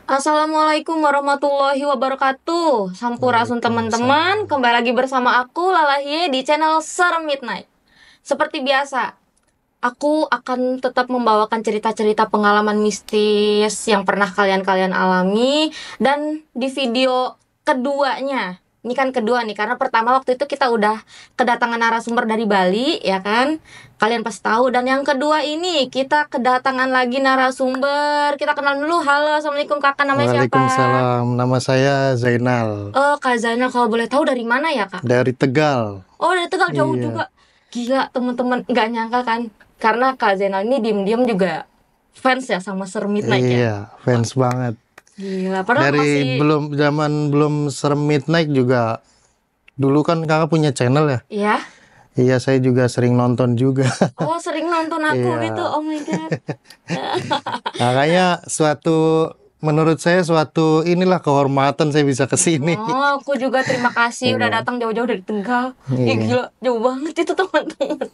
Assalamualaikum warahmatullahi wabarakatuh. Sampurasun teman-teman, Waalaikumsalam. kembali lagi bersama aku Lalahye di channel Serem Midnight. Seperti biasa, aku akan tetap membawakan cerita-cerita pengalaman mistis yang pernah kalian alami. Dan di video keduanya, ini kan kedua nih, karena pertama waktu itu kita udah kedatangan narasumber dari Bali, ya kan? Kalian pasti tahu. Dan yang kedua ini kita kedatangan lagi narasumber. Kita kenal dulu. Halo, assalamualaikum kakak. Namanya siapa? Waalaikumsalam. Nama saya Zainal. Oh, Kak Zainal, kalau boleh tahu dari mana ya kak? Dari Tegal. Oh, dari Tegal, jauh Iya. juga. Gila, teman-teman, nggak nyangka kan? Karena Kak Zainal ini diem-diem juga fans ya sama Serem Midnight ya. Iya, fans banget. Gila, padahal Dari masih. belum Serem Midnight juga. Dulu kan kakak punya channel ya? Iya. Iya, saya juga sering nonton juga. Oh, sering nonton aku Iya. gitu. Oh my god. Makanya menurut saya suatu inilah kehormatan saya bisa kesini. Oh, aku juga terima kasih udah Iya. datang jauh-jauh dari Tegal. Iya. Ih, gila, jauh banget itu teman-teman.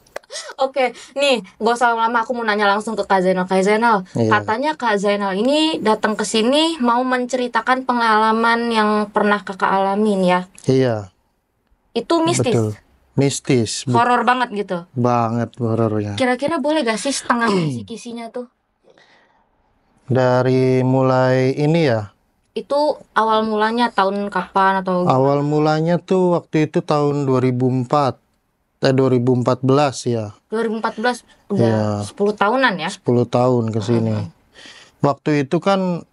Oke, nih, gak usah lama-lama, aku mau nanya langsung ke Kak Zainal. Kak Zainal, Iya. katanya Kak Zainal ini datang ke sini mau menceritakan pengalaman yang pernah kakak alamin ya. Iya, Itu mistis, betul. Mistis horor banget gitu. banget horornya. Kira-kira boleh gak sih setengah kisi-kisinya tuh? Dari mulai ini ya. Itu awal mulanya tahun kapan atau Awal mulanya tuh waktu itu tahun 2014 ya. 2014 udah Iya. 10 tahunan ya? 10 tahun ke sini. Waktu itu kan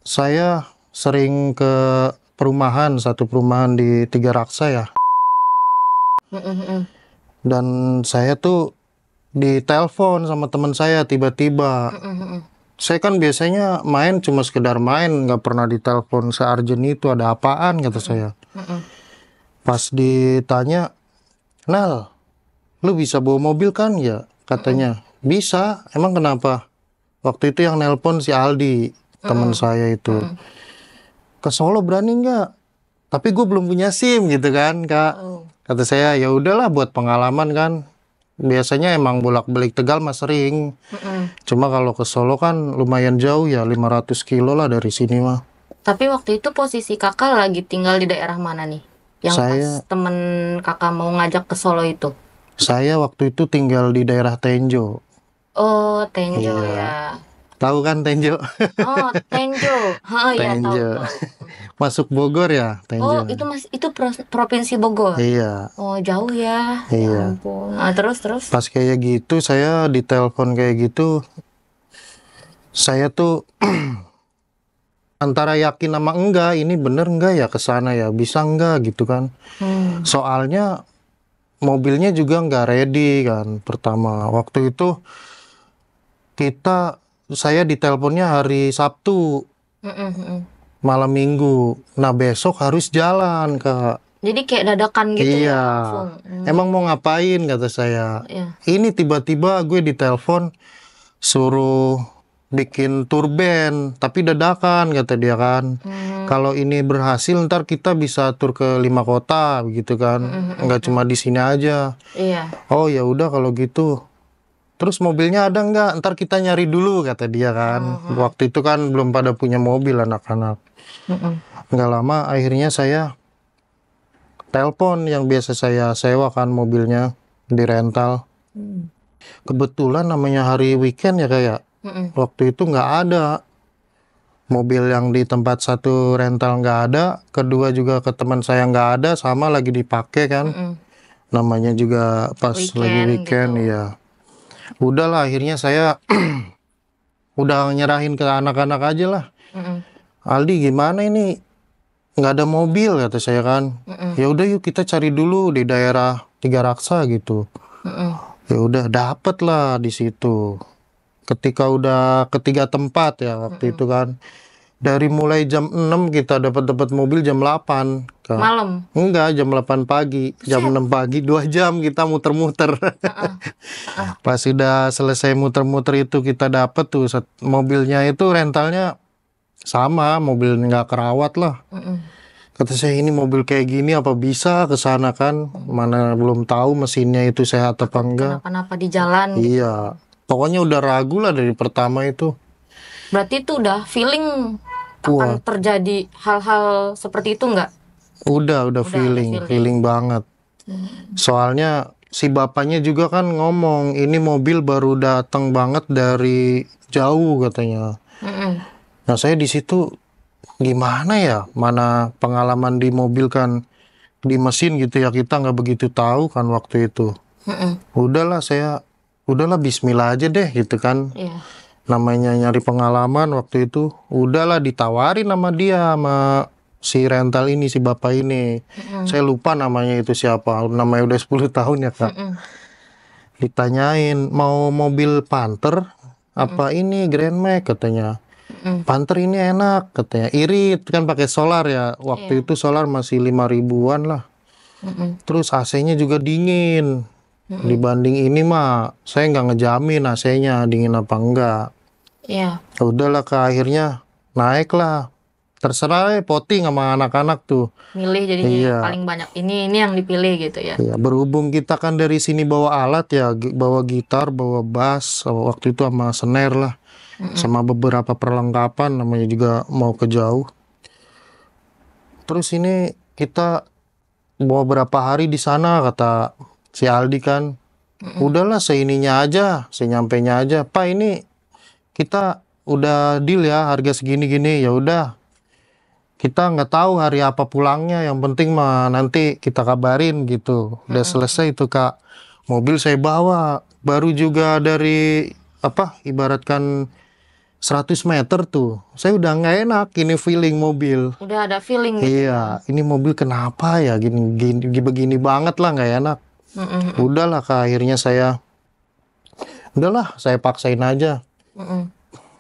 saya sering ke satu perumahan di Tiga Raksa ya. Dan saya tuh ditelepon sama teman saya tiba-tiba. Saya kan biasanya main cuma sekedar main, nggak pernah ditelepon searjen itu, ada apaan kata saya. Pas ditanya, Nal, lu bisa bawa mobil kan ya? Katanya, bisa. Emang kenapa? Waktu itu yang nelpon si Aldi, teman saya itu. Ke Solo berani nggak? Tapi gue belum punya SIM gitu kan, Kak. Kata saya, ya udahlah buat pengalaman kan. Biasanya emang bolak-balik Tegal mah sering. Cuma kalau ke Solo kan lumayan jauh ya, 500 kilo lah dari sini mah. Tapi waktu itu posisi kakak lagi tinggal di daerah mana nih? Yang pas temen kakak mau ngajak ke Solo itu? Saya waktu itu tinggal di daerah Tenjo. Oh, Tenjo Iya. ya. Tahu kan Tenjo? Oh, Tenjo. Iya, Tenjo. tahu. Masuk Bogor ya, Oh, Tenjo. itu provinsi Bogor. Iya. Oh, jauh ya. Ya Iya. ampun. Nah, terus. Pas kayak gitu, saya ditelepon kayak gitu, saya tuh antara yakin sama enggak, ini bener enggak ya ke sana ya, bisa enggak gitu kan. Soalnya mobilnya juga nggak ready kan. Pertama, waktu itu saya diteleponnya hari Sabtu, malam Minggu. Nah besok harus jalan, Kak. Jadi kayak dadakan gitu Iya. ya langsung. Emang mau ngapain kata saya. Iya. Ini tiba-tiba gue ditelepon suruh bikin tour band, tapi dadakan kata dia kan. Kalau ini berhasil ntar kita bisa tur ke 5 kota begitu kan. Nggak cuma di sini aja. Iya. Oh ya udah kalau gitu. Terus mobilnya ada nggak? Ntar kita nyari dulu kata dia kan. Waktu itu kan belum pada punya mobil anak-anak. Nggak lama akhirnya saya telepon yang biasa saya sewa kan mobilnya di rental. Kebetulan namanya hari weekend ya kayak. Waktu itu nggak ada. Mobil yang di tempat satu rental nggak ada. Kedua juga ke teman saya nggak ada. Sama lagi dipakai kan. Namanya juga pas lagi weekend gitu. ya. Udahlah akhirnya saya udah nyerahin ke anak-anak aja lah. Aldi gimana ini nggak ada mobil kata saya kan. Ya udah yuk kita cari dulu di daerah Tiga Raksa gitu. Ya udah dapet lah di situ. Ketika udah ketiga tempat ya waktu itu kan. Dari mulai jam 6 kita dapat mobil jam 8. Kak. Malam? Enggak, jam 8 pagi. Jam 6 pagi 2 jam kita muter-muter. Pas sudah selesai muter-muter itu kita dapat tuh mobilnya itu rentalnya sama, mobil nggak kerawat lah. Kata saya ini mobil kayak gini apa bisa ke sana kan? Mana belum tahu mesinnya itu sehat apa enggak. Kenapa-napa di jalan? Iya. Pokoknya udah ragu lah dari pertama itu. Berarti itu udah feeling akan Wah, terjadi hal-hal seperti itu nggak? udah Udah feeling, feeling. feeling banget. Soalnya si bapaknya juga kan ngomong, ini mobil baru datang banget dari jauh katanya. Mm-mm. Nah, saya di situ gimana ya? Mana pengalaman di mobil kan di mesin gitu ya, kita nggak begitu tahu kan waktu itu. Mm-mm. Udahlah Bismillah aja deh gitu kan. Iya. Namanya nyari pengalaman waktu itu. Udahlah ditawarin sama dia sama si rental ini, si bapak ini. Mm-mm. Saya lupa namanya itu siapa. Namanya udah 10 tahun ya kak. Mm-mm. Ditanyain mau mobil Panther apa ini Grand Max katanya. Mm-mm. Panther ini enak katanya. Irit kan pakai solar ya. Waktu Iya. itu solar masih 5 ribuan lah. Mm-mm. Terus AC-nya juga dingin. Mm-mm. Dibanding ini mah saya nggak ngejamin AC-nya dingin apa enggak. Iya. Udahlah ke akhirnya naik lah. Terserah voting sama anak-anak tuh. Milih jadinya yang Iya, paling banyak ini yang dipilih gitu ya. iya. Berhubung kita kan dari sini bawa alat ya, bawa gitar, bawa bass, waktu itu sama snare lah, Mm-mm. sama beberapa perlengkapan, namanya juga mau ke jauh. Terus ini kita bawa berapa hari di sana kata si Aldi kan. Udahlah seininya aja, senyampainya aja. Pak ini kita udah deal ya harga segini-gini ya udah. Kita nggak tahu hari apa pulangnya, yang penting mah nanti kita kabarin gitu. Udah selesai itu kak, mobil saya bawa, baru juga dari apa, ibaratkan 100 meter tuh, saya udah nggak enak ini feeling mobil. Udah ada feeling gitu. Iya, ini mobil kenapa ya gini begini banget lah, nggak enak. Mm-mm. Udahlah kak, akhirnya udahlah saya paksain aja. Mm-mm.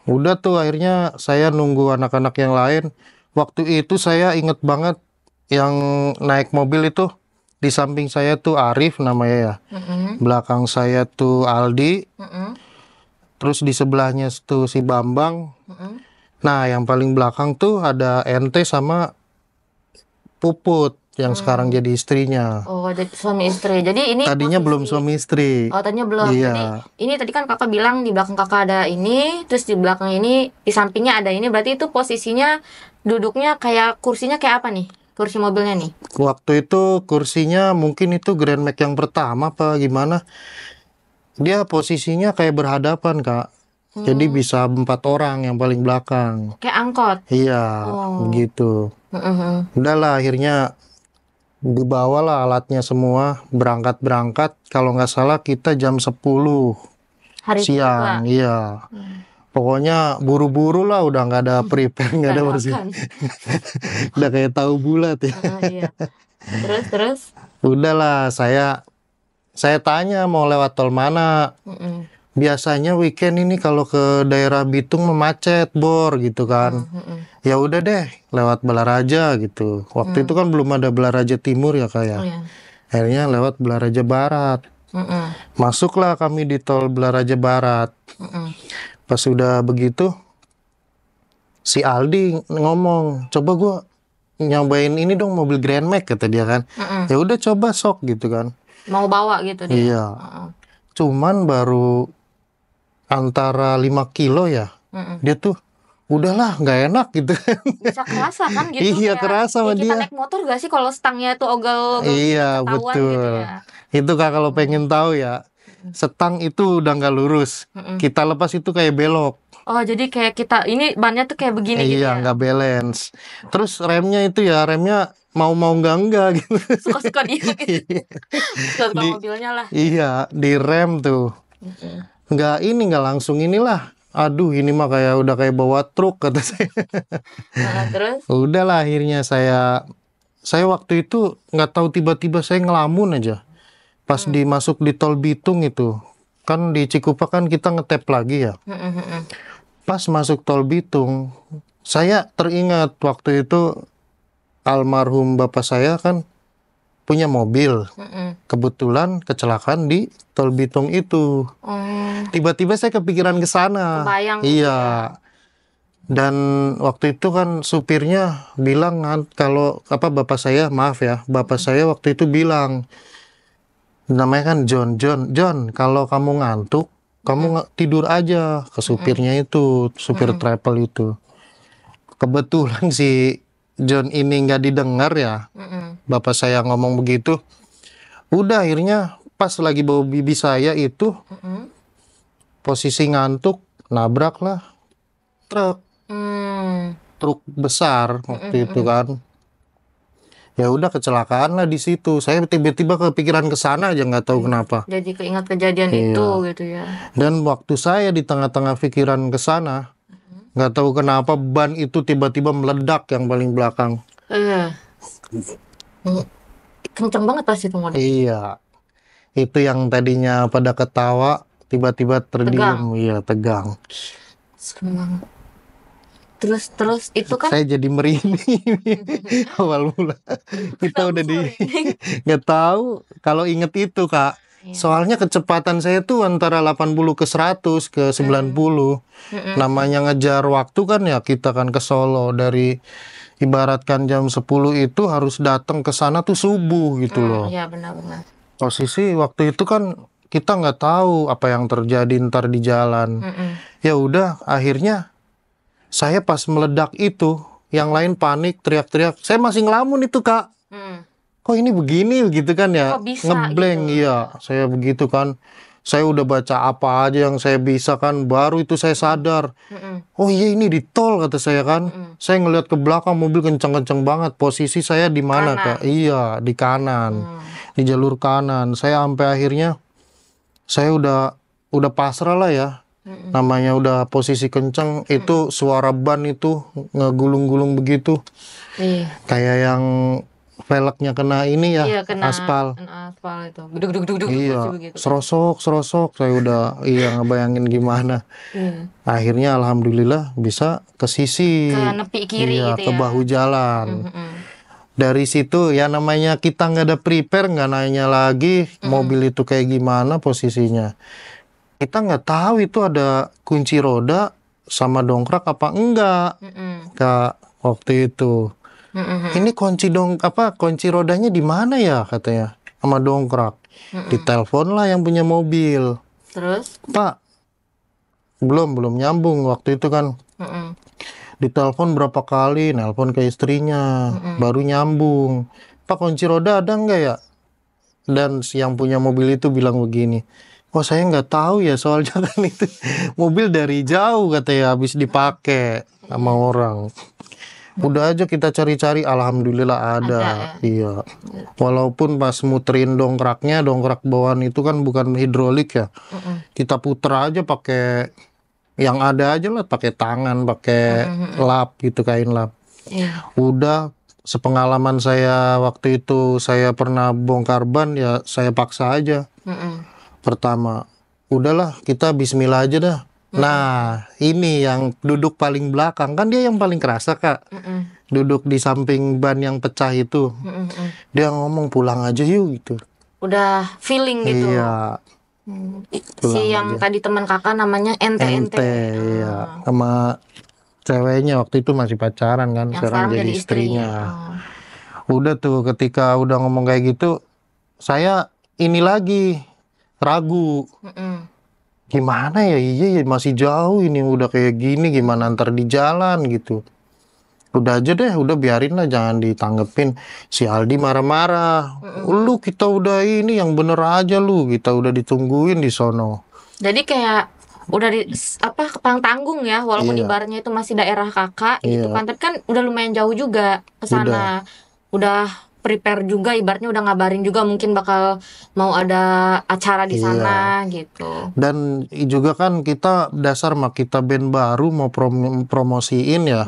Udah tuh akhirnya saya nunggu anak-anak yang lain. Waktu itu saya inget banget yang naik mobil itu di samping saya tuh Arif namanya ya. Mm-mm. Belakang saya tuh Aldi. Mm-mm. Terus di sebelahnya tuh si Bambang. Mm-mm. Nah yang paling belakang tuh ada Ente sama Puput yang sekarang jadi istrinya. Oh, jadi suami istri. Jadi ini Tadinya belum posisi. suami istri. Oh, tadinya belum. Jadi Iya. ini tadi kan kakak bilang di belakang kakak ada ini, terus di belakang ini, di sampingnya ada ini. Berarti itu posisinya duduknya kayak kursinya kayak apa nih? Kursi mobilnya nih. Waktu itu kursinya mungkin itu Grand Max yang pertama apa gimana. Dia posisinya kayak berhadapan kak. Jadi bisa 4 orang yang paling belakang. Kayak angkot. Iya, Oh. begitu. Mm-mm. Udahlah akhirnya dibawalah alatnya semua, berangkat. Kalau nggak salah kita jam 10 Hari siang. kedua. Iya. Pokoknya buru-buru lah, udah nggak ada prepare, nggak ada bersih. Makan. Udah kayak tahu bulat ya. Iya. Terus. Udahlah saya tanya mau lewat tol mana. Mm-mm. Biasanya weekend ini kalau ke daerah Bitung memacet bor gitu kan. Mm-mm. Ya udah deh lewat Balaraja gitu. Waktu itu kan belum ada Balaraja Timur ya Oh kayak. ya. Akhirnya lewat Balaraja Barat. Mm-mm. Masuklah kami di tol Balaraja Barat. Mm-mm. Pas udah begitu si Aldi ngomong, "Coba gua nyobain ini dong mobil Grand Max," kata dia kan. Mm-mm. Ya udah coba sok gitu kan. Mau bawa gitu dia. Iya. Mm-mm. Cuman baru antara 5 kilo ya. Mm-mm. Dia tuh udahlah nggak enak gitu. Bisa kerasa kan gitu. Iya, Kayak kerasa sama kita dia. naik motor gak sih kalau stangnya tuh ogel-ogel Iya, ketahuan betul. gitu ya. Itu kak kalau pengen tahu ya, setang itu udah nggak lurus. Mm-mm. Kita lepas itu kayak belok. Oh, jadi kayak kita ini bannya tuh kayak begini gitu Iya, ya. nggak balance. Terus remnya itu ya, remnya mau nggak gitu. Suka-suka dia gitu. Suka-suka Di- mobilnya lah. Iya, di rem tuh. Mm-mm. Nggak langsung inilah. Aduh, ini mah kayak udah kayak bawa truk kata saya. Nah, terus. Udahlah akhirnya saya waktu itu nggak tahu tiba-tiba saya ngelamun aja. Pas dimasuk di tol Bitung itu. Kan di Cikupa kan kita ngetep lagi ya. Mm-mm. Pas masuk tol Bitung, saya teringat waktu itu almarhum bapak saya kan punya mobil. Mm-mm. Kebetulan kecelakaan di tol Bitung itu. Tiba-tiba saya kepikiran ke sana. Kebayang. Iya. Dan waktu itu kan supirnya bilang kalau bapak saya, maaf ya, bapak saya waktu itu bilang, namanya kan John, kalau kamu ngantuk, kamu tidur aja, ke supirnya itu, supir travel itu. kebetulan si John ini nggak didengar ya, bapak saya ngomong begitu. Udah akhirnya pas lagi bawa bibi saya itu posisi ngantuk, nabrak lah truk truk besar waktu itu kan. Ya udah kecelakaan lah di situ. Saya tiba-tiba kepikiran ke sana aja, nggak tahu kenapa. Jadi keingat kejadian Iya. itu gitu ya. Dan waktu saya di tengah-tengah pikiran ke sana, nggak tahu kenapa ban itu tiba-tiba meledak yang paling belakang. Kenceng banget pasti itu model. Iya, itu yang tadinya pada ketawa tiba-tiba terdiam. Iya, tegang. Serem banget. Terus itu kan Saya jadi merinding awal mula. Kita udah nggak tahu kalau inget itu Kak. Soalnya kecepatan saya tuh antara 80 ke 100 ke 90. Namanya ngejar waktu kan ya, kita kan ke Solo dari ibaratkan jam 10 itu harus datang ke sana tuh subuh gitu loh. Iya benar-benar. Posisi waktu itu kan kita nggak tahu apa yang terjadi ntar di jalan. Ya udah akhirnya saya pas meledak itu, yang lain panik, teriak-teriak. Saya masih ngelamun itu Kak. Kok ini begini gitu kan ya? Kok bisa Ngeblank gitu? iya. Saya begitu kan. Saya udah baca apa aja yang saya bisa kan. Baru itu saya sadar. Oh iya ini di tol kata saya kan. Saya ngelihat ke belakang mobil kencang-kencang banget. Posisi saya di mana Kak? Iya di kanan. Di jalur kanan. Saya sampai akhirnya saya udah pasrah lah ya. Namanya udah posisi kencang, itu suara ban itu ngegulung-gulung begitu. Kayak yang velgnya kena ini ya, Iya, kena aspal. aspal itu. Gedug-gedug-gedug Iya, pasti begitu. serosok. Saya udah ngebayangin gimana. Akhirnya alhamdulillah bisa ke sisi. Ke nepi kiri Iya, gitu ke ya. bahu jalan. Dari situ ya namanya kita nggak ada prepare, nggak nanya lagi mobil itu kayak gimana posisinya. Kita nggak tahu itu ada kunci roda sama dongkrak apa enggak Kak waktu itu. Ini kunci rodanya di mana ya katanya sama dongkrak. Ditelepon lah yang punya mobil. Terus? Pak, belum nyambung waktu itu kan. Ditelepon berapa kali, nelpon ke istrinya, baru nyambung. Pak, kunci roda ada enggak ya? Dan yang punya mobil itu bilang begini, wah saya nggak tahu ya soalnya kan itu mobil dari jauh katanya habis dipakai sama orang. Udah aja kita cari-cari, alhamdulillah ada. Iya. Walaupun pas muterin dongkrak bawaan itu kan bukan hidrolik ya. Kita puter aja pakai yang ada aja lah, pakai tangan, pakai lap gitu, kain lap. Udah sepengalaman saya waktu itu saya pernah bongkar ban ya saya paksa aja. Pertama, udahlah kita bismillah aja dah. Nah, ini yang duduk paling belakang kan dia yang paling kerasa Kak. Duduk di samping ban yang pecah itu. Dia ngomong pulang aja yuk gitu. Udah feeling gitu. Iya. Si yang tadi teman kakak namanya Ente. Iya. Sama ceweknya waktu itu masih pacaran kan, Yang sekarang jadi istrinya. Udah tuh ketika udah ngomong kayak gitu, saya ini lagi ragu. Gimana ya, iya masih jauh ini udah kayak gini, gimana ntar di jalan gitu. Udah aja deh, udah biarin lah, jangan ditanggepin. Si Aldi marah-marah. Lu kita udah ini yang bener aja lu, kita udah ditungguin di sono. Jadi kayak udah kepang tanggung ya, walaupun ibaratnya itu masih daerah kakak gitu kan, tapi kan udah lumayan jauh juga ke sana. Udah prepare juga, ibaratnya udah ngabarin juga mungkin bakal mau ada acara di sana gitu. Dan juga kan kita dasar kita band baru mau promosiin ya,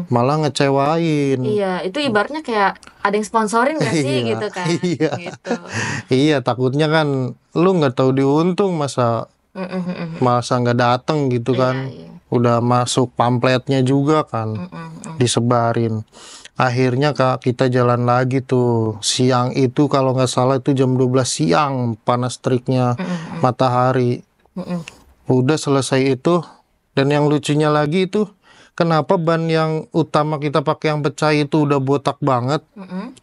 malah ngecewain. Iya, itu ibaratnya kayak ada yang sponsorin gak sih gitu kan. Gitu. Iya, takutnya kan lu nggak tahu diuntung masa nggak dateng gitu kan. Udah masuk pamfletnya juga kan, disebarin. Akhirnya Kak kita jalan lagi tuh siang itu, kalau nggak salah itu jam 12 siang, panas teriknya matahari. Udah selesai itu, dan yang lucunya lagi itu kenapa ban yang utama kita pakai yang pecah itu udah botak banget,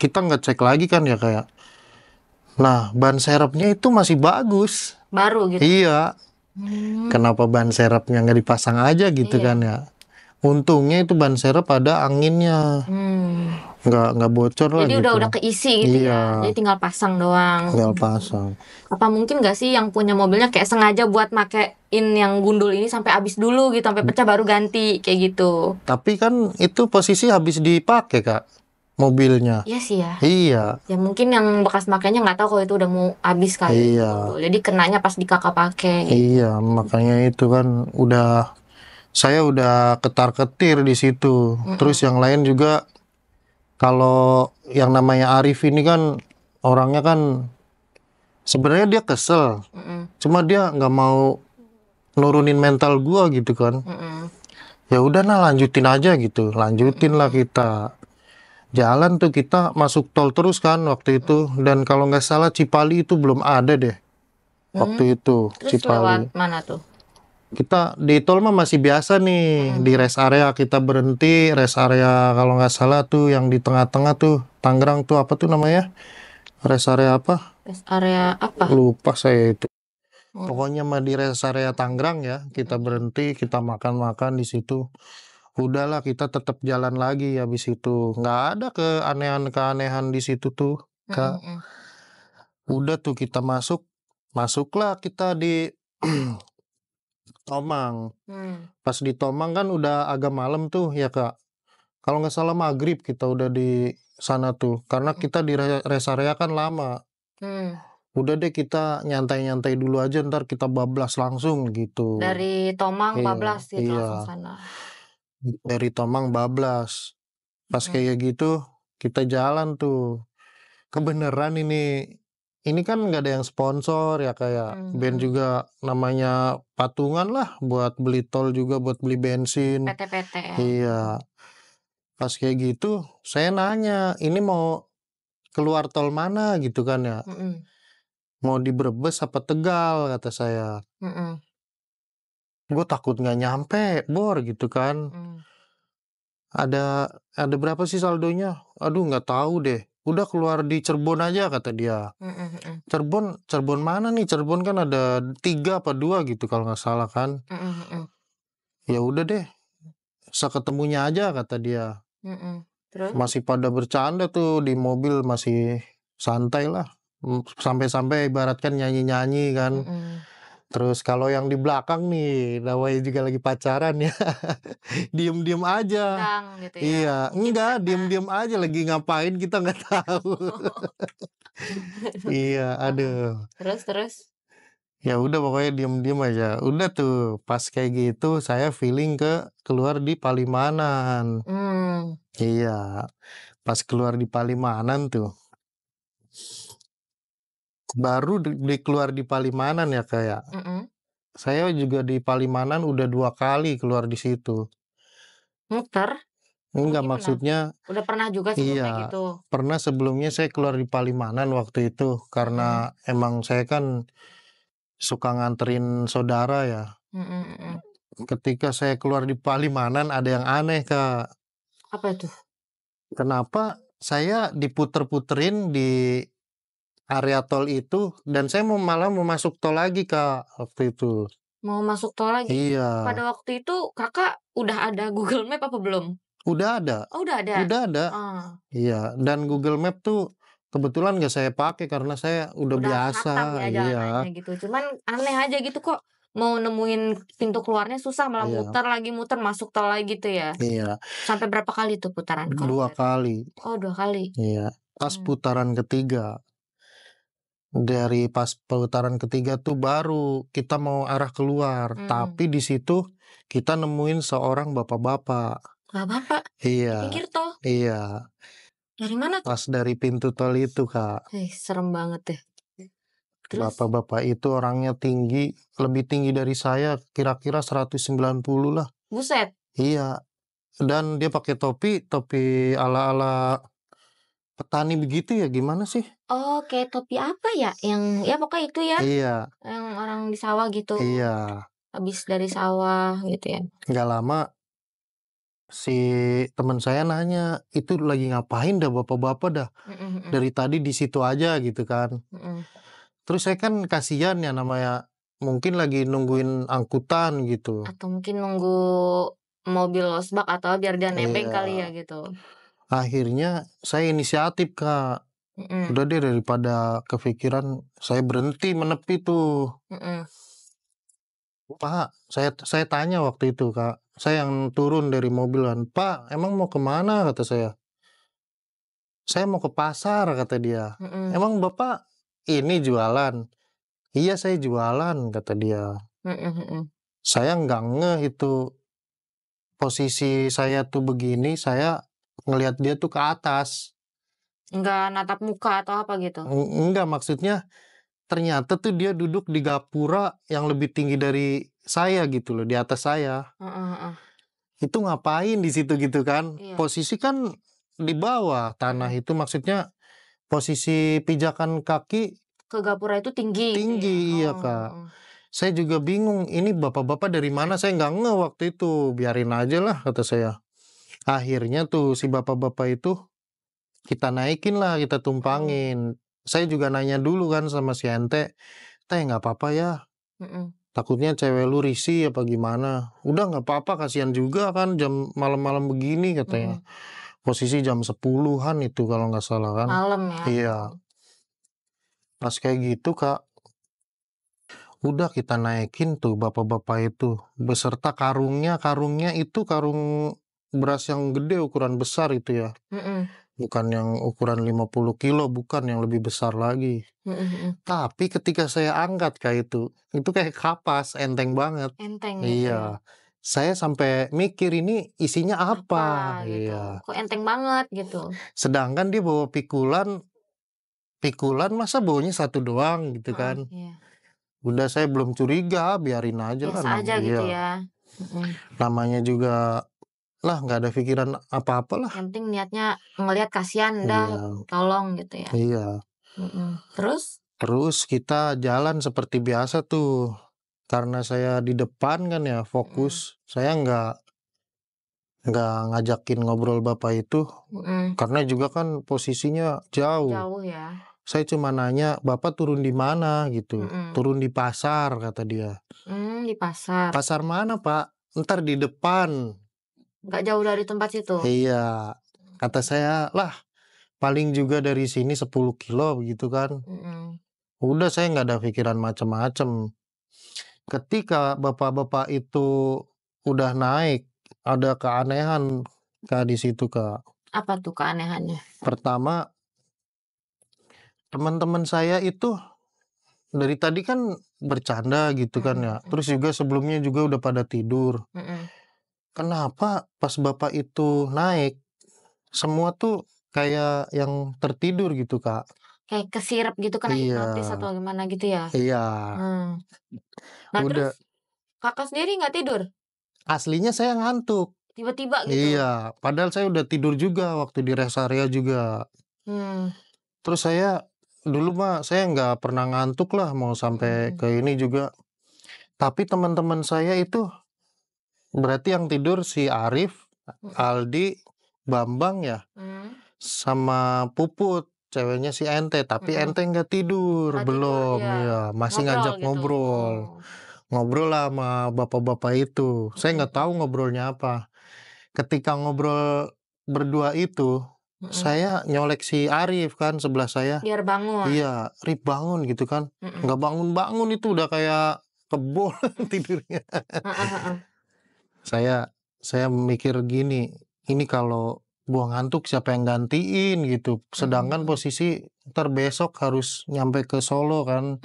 kita nggak cek lagi kan ya kayak. Nah ban serepnya itu masih bagus, baru gitu. Iya. Kenapa ban serepnya nggak dipasang aja gitu kan ya. Untungnya itu ban serep ada anginnya, Hmm. nggak bocor lah Jadi gitu. udah keisi gitu ya. Jadi Iya, tinggal pasang doang. tinggal pasang. Apa mungkin gak sih yang punya mobilnya kayak sengaja buat makein yang gundul ini sampai habis dulu gitu, sampai pecah baru ganti kayak gitu. Tapi kan itu posisi habis dipakai Kak, mobilnya. Iya sih ya. Iya, Ya mungkin yang bekas makainya nggak tahu kalau itu udah mau habis kali iya, gundul. Jadi kenanya pas di kakak pakai gitu. iya. Makanya itu kan saya udah ketar-ketir di situ. Terus Mm-mm. yang lain juga, kalau yang namanya Arif ini kan orangnya kan sebenarnya dia kesel, Mm-mm. cuma dia nggak mau nurunin mental gua gitu kan. Mm-mm. Ya udah nah, lanjutin aja gitu, lanjutin lah Mm-mm. kita. Jalan tuh kita masuk tol terus kan waktu itu, dan kalau nggak salah Cipali itu belum ada deh Hmm. waktu itu, Terus lewat Cipali. mana tuh? Kita di tol mah masih biasa nih, di Mm-mm. rest area kita berhenti, rest area kalau nggak salah tuh yang di tengah-tengah tuh, Tangerang tuh apa tuh namanya? Rest area apa? Rest area apa? Lupa saya itu. Mm. Pokoknya mah di rest area Tangerang ya, kita Mm-mm. berhenti, kita makan-makan di situ. Udahlah kita tetap jalan lagi habis itu. Nggak ada keanehan-keanehan di situ tuh, Kak. Mm-mm. Udah tuh kita masuklah kita di Tomang. Mm. Pas di Tomang kan udah agak malam tuh ya Kak. Kalau nggak salah maghrib kita udah di sana tuh. Karena kita di rest area kan lama. Mm. Udah deh kita nyantai-nyantai dulu aja, ntar kita bablas langsung gitu. Dari Tomang Iya, bablas gitu langsung iya. sana. Dari Tomang bablas. Pas Mm. kayak gitu kita jalan tuh. Kebeneran ini kan nggak ada yang sponsor ya, kayak band Mm-mm. juga namanya patungan lah buat beli tol juga buat beli bensin. PT-PT ya. Iya, pas kayak gitu saya nanya, ini mau keluar tol mana gitu kan ya, Mm-mm. mau di Brebes apa Tegal kata saya. Mm-mm. Gue takut nggak nyampe Bor gitu kan. Mm. Ada berapa sih saldonya? Aduh nggak tahu deh. Udah keluar di Cirebon aja kata dia. Mm-mm. Mm-mm. Cirebon mana nih? Cirebon kan ada 3 apa 2 gitu kalau nggak salah kan. Mm-mm. Mm-mm. Ya udah deh, seketemunya aja kata dia. Mm-mm. Terus? Masih pada bercanda tuh di mobil, masih santai lah. Sampai-sampai ibaratkan nyanyi-nyanyi kan. Mm-mm. Terus kalau yang di belakang nih, namanya juga lagi pacaran ya, diem-diem aja. Tegang gitu ya. Iya, Mungkin enggak, karena diem-diem aja lagi ngapain kita nggak tahu. Iya, Heeh. aduh. Terus? Ya udah pokoknya diem-diem aja. Udah tuh pas kayak gitu saya feeling keluar di Palimanan. Hmm. Iya, pas keluar di Palimanan tuh. Baru keluar di Palimanan ya kayak. Mm-mm. Saya juga di Palimanan udah 2 kali keluar di situ. Muter? Apa Enggak, gimana? maksudnya Udah pernah juga sebelumnya iya, gitu. pernah sebelumnya saya keluar di Palimanan waktu itu karena Mm-mm. emang saya kan suka nganterin saudara ya. Mm-mm. Mm-mm. Ketika saya keluar di Palimanan ada yang aneh Kak. Apa itu? Kenapa saya diputer-puterin di area tol itu dan saya malah mau masuk tol lagi Kak waktu itu. Mau masuk tol lagi? Iya, Pada waktu itu kakak udah ada Google Map apa belum? udah ada, Oh, udah ada. udah ada. Ah, Iya, dan Google Map tuh kebetulan nggak saya pakai karena saya udah udah hatam biasa. ya Iya, jalanannya gitu. Cuman aneh aja gitu kok. Mau nemuin pintu keluarnya susah, malah iya, muter masuk tol lagi gitu ya. iya. Sampai berapa kali tuh putaran kalau 2 boleh tahu? kali. Oh, 2 kali. Iya. Pas Hmm. putaran ketiga. Dari pas putaran ketiga tuh baru kita mau arah keluar, Mm-mm. tapi di situ kita nemuin seorang bapak-bapak. Bapak di Iya, pinggir tol. iya. Dari mana tuh? Pas dari pintu tol itu, Kak. Serem banget deh. Terus? Bapak-bapak itu orangnya tinggi, lebih tinggi dari saya, kira-kira 190 lah. Buset. Iya. Dan dia pakai topi ala-ala petani begitu ya, gimana sih? Oh, kayak topi apa ya? Yang ya pokoknya itu ya, Iya, yang orang di sawah gitu. iya. Habis dari sawah gitu ya. Nggak lama si teman saya nanya, itu lagi ngapain dah bapak-bapak dah? Mm-mm. Mm-mm. Dari tadi di situ aja gitu kan. Mm-mm. Terus saya kan kasihan ya, namanya mungkin lagi nungguin angkutan gitu. Atau mungkin nunggu mobil losbak atau biar dia nebeng Iya. kali ya gitu. Akhirnya saya inisiatif, Kak. Mm-mm. Udah deh daripada kepikiran, saya berhenti menepi tuh. Mm-mm. Pak, saya tanya waktu itu, Kak. Saya yang turun dari mobil kan. Pak, emang mau kemana? Kata saya. Saya mau ke pasar, kata dia. Mm-mm. Emang Bapak ini jualan? Iya, saya jualan, kata dia. Mm-mm. Saya nggak ngeh itu. Posisi saya tuh begini, saya ngelihat dia tuh ke atas. Nggak natap muka atau apa gitu. Enggak, maksudnya ternyata tuh dia duduk di gapura yang lebih tinggi dari saya gitu loh, di atas saya. Heeh. Itu ngapain di situ gitu kan? Iya. Posisi kan di bawah tanah itu, maksudnya posisi pijakan kaki Ke gapura itu tinggi gitu ya. tinggi, iya Oh, Kak. heeh. Saya juga bingung, ini bapak-bapak dari mana? Saya nggak ngeh waktu itu, biarin aja lah kata saya. Akhirnya tuh si bapak-bapak itu kita naikin lah, kita tumpangin. Saya juga nanya dulu kan sama si ente, teh nggak apa-apa ya? Mm-mm. Takutnya cewek lu risih apa gimana? Udah nggak apa-apa, kasihan juga kan jam malam-malam begini katanya. Mm-mm. Posisi jam 10-an itu kalau nggak salah kan. Malam ya. Iya, pas kayak gitu Kak, udah kita naikin tuh bapak-bapak itu beserta karungnya. Karungnya itu karung beras yang gede, ukuran besar itu ya. Mm-mm. Bukan yang ukuran 50 kilo, bukan, yang lebih besar lagi. Mm-mm. Tapi ketika saya angkat kayak itu kayak kapas, enteng banget. Enteng gitu ya. Iya. Saya sampai mikir ini isinya apa. Gitu. Iya. Kok enteng banget gitu. Sedangkan dia bawa pikulan, masa bawanya satu doang gitu kan. Iya. Udah saya belum curiga, biarin aja lah. Biasa aja gitu Iya. ya. Mm-mm. Namanya juga lah nggak ada pikiran apa-apa lah. Yang penting niatnya ngelihat kasihan, dah Iya. tolong gitu ya. Iya. Mm-mm. Terus? Terus kita jalan seperti biasa tuh. Karena saya di depan kan ya, fokus. Saya nggak ngajakin ngobrol bapak itu. Mm-mm. Karena juga kan posisinya jauh. Jauh ya. Saya cuma nanya, Bapak turun di mana gitu. Mm-mm. Turun di pasar, kata dia. Di pasar. Pasar mana, Pak? Ntar di depan. Nggak jauh dari tempat situ. Iya. Kata saya, lah paling juga dari sini 10 kilo gitu kan. Mm-mm. Udah, saya nggak ada pikiran macem-macem. Ketika bapak-bapak itu udah naik, ada keanehan Kak di situ, Kak. Apa tuh keanehannya? Pertama, teman-teman saya itu dari tadi kan bercanda gitu kan ya. Terus juga sebelumnya juga udah pada tidur. Mm-mm. Kenapa pas bapak itu naik, semua tuh kayak yang tertidur gitu, Kak. Kayak kesirep gitu, kena Iya. hipnotis atau gimana gitu ya? Iya. Nah Udah. terus kakak sendiri nggak tidur? Aslinya saya ngantuk. Tiba-tiba gitu? Iya. Padahal saya udah tidur juga waktu di rest area juga. Terus saya dulu mah saya nggak pernah ngantuk lah mau sampai ke ini juga. Tapi teman-teman saya itu berarti yang tidur si Arif, Aldi, Bambang ya, sama Puput, ceweknya si Ente. Tapi Ente nggak tidur, Nggak belum tidur, ya, masih ngobrol ngajak gitu. ngobrol. Ngobrol lah sama bapak-bapak itu. Saya nggak tahu ngobrolnya apa. Ketika ngobrol berdua itu, saya nyolek si Arif kan sebelah saya. Biar bangun. Iya, Arif bangun gitu kan. Nggak bangun-bangun itu udah kayak kebol tidurnya. Saya mikir gini, ini kalau buang ngantuk siapa yang gantiin gitu. Sedangkan posisi ntar besok harus nyampe ke Solo kan.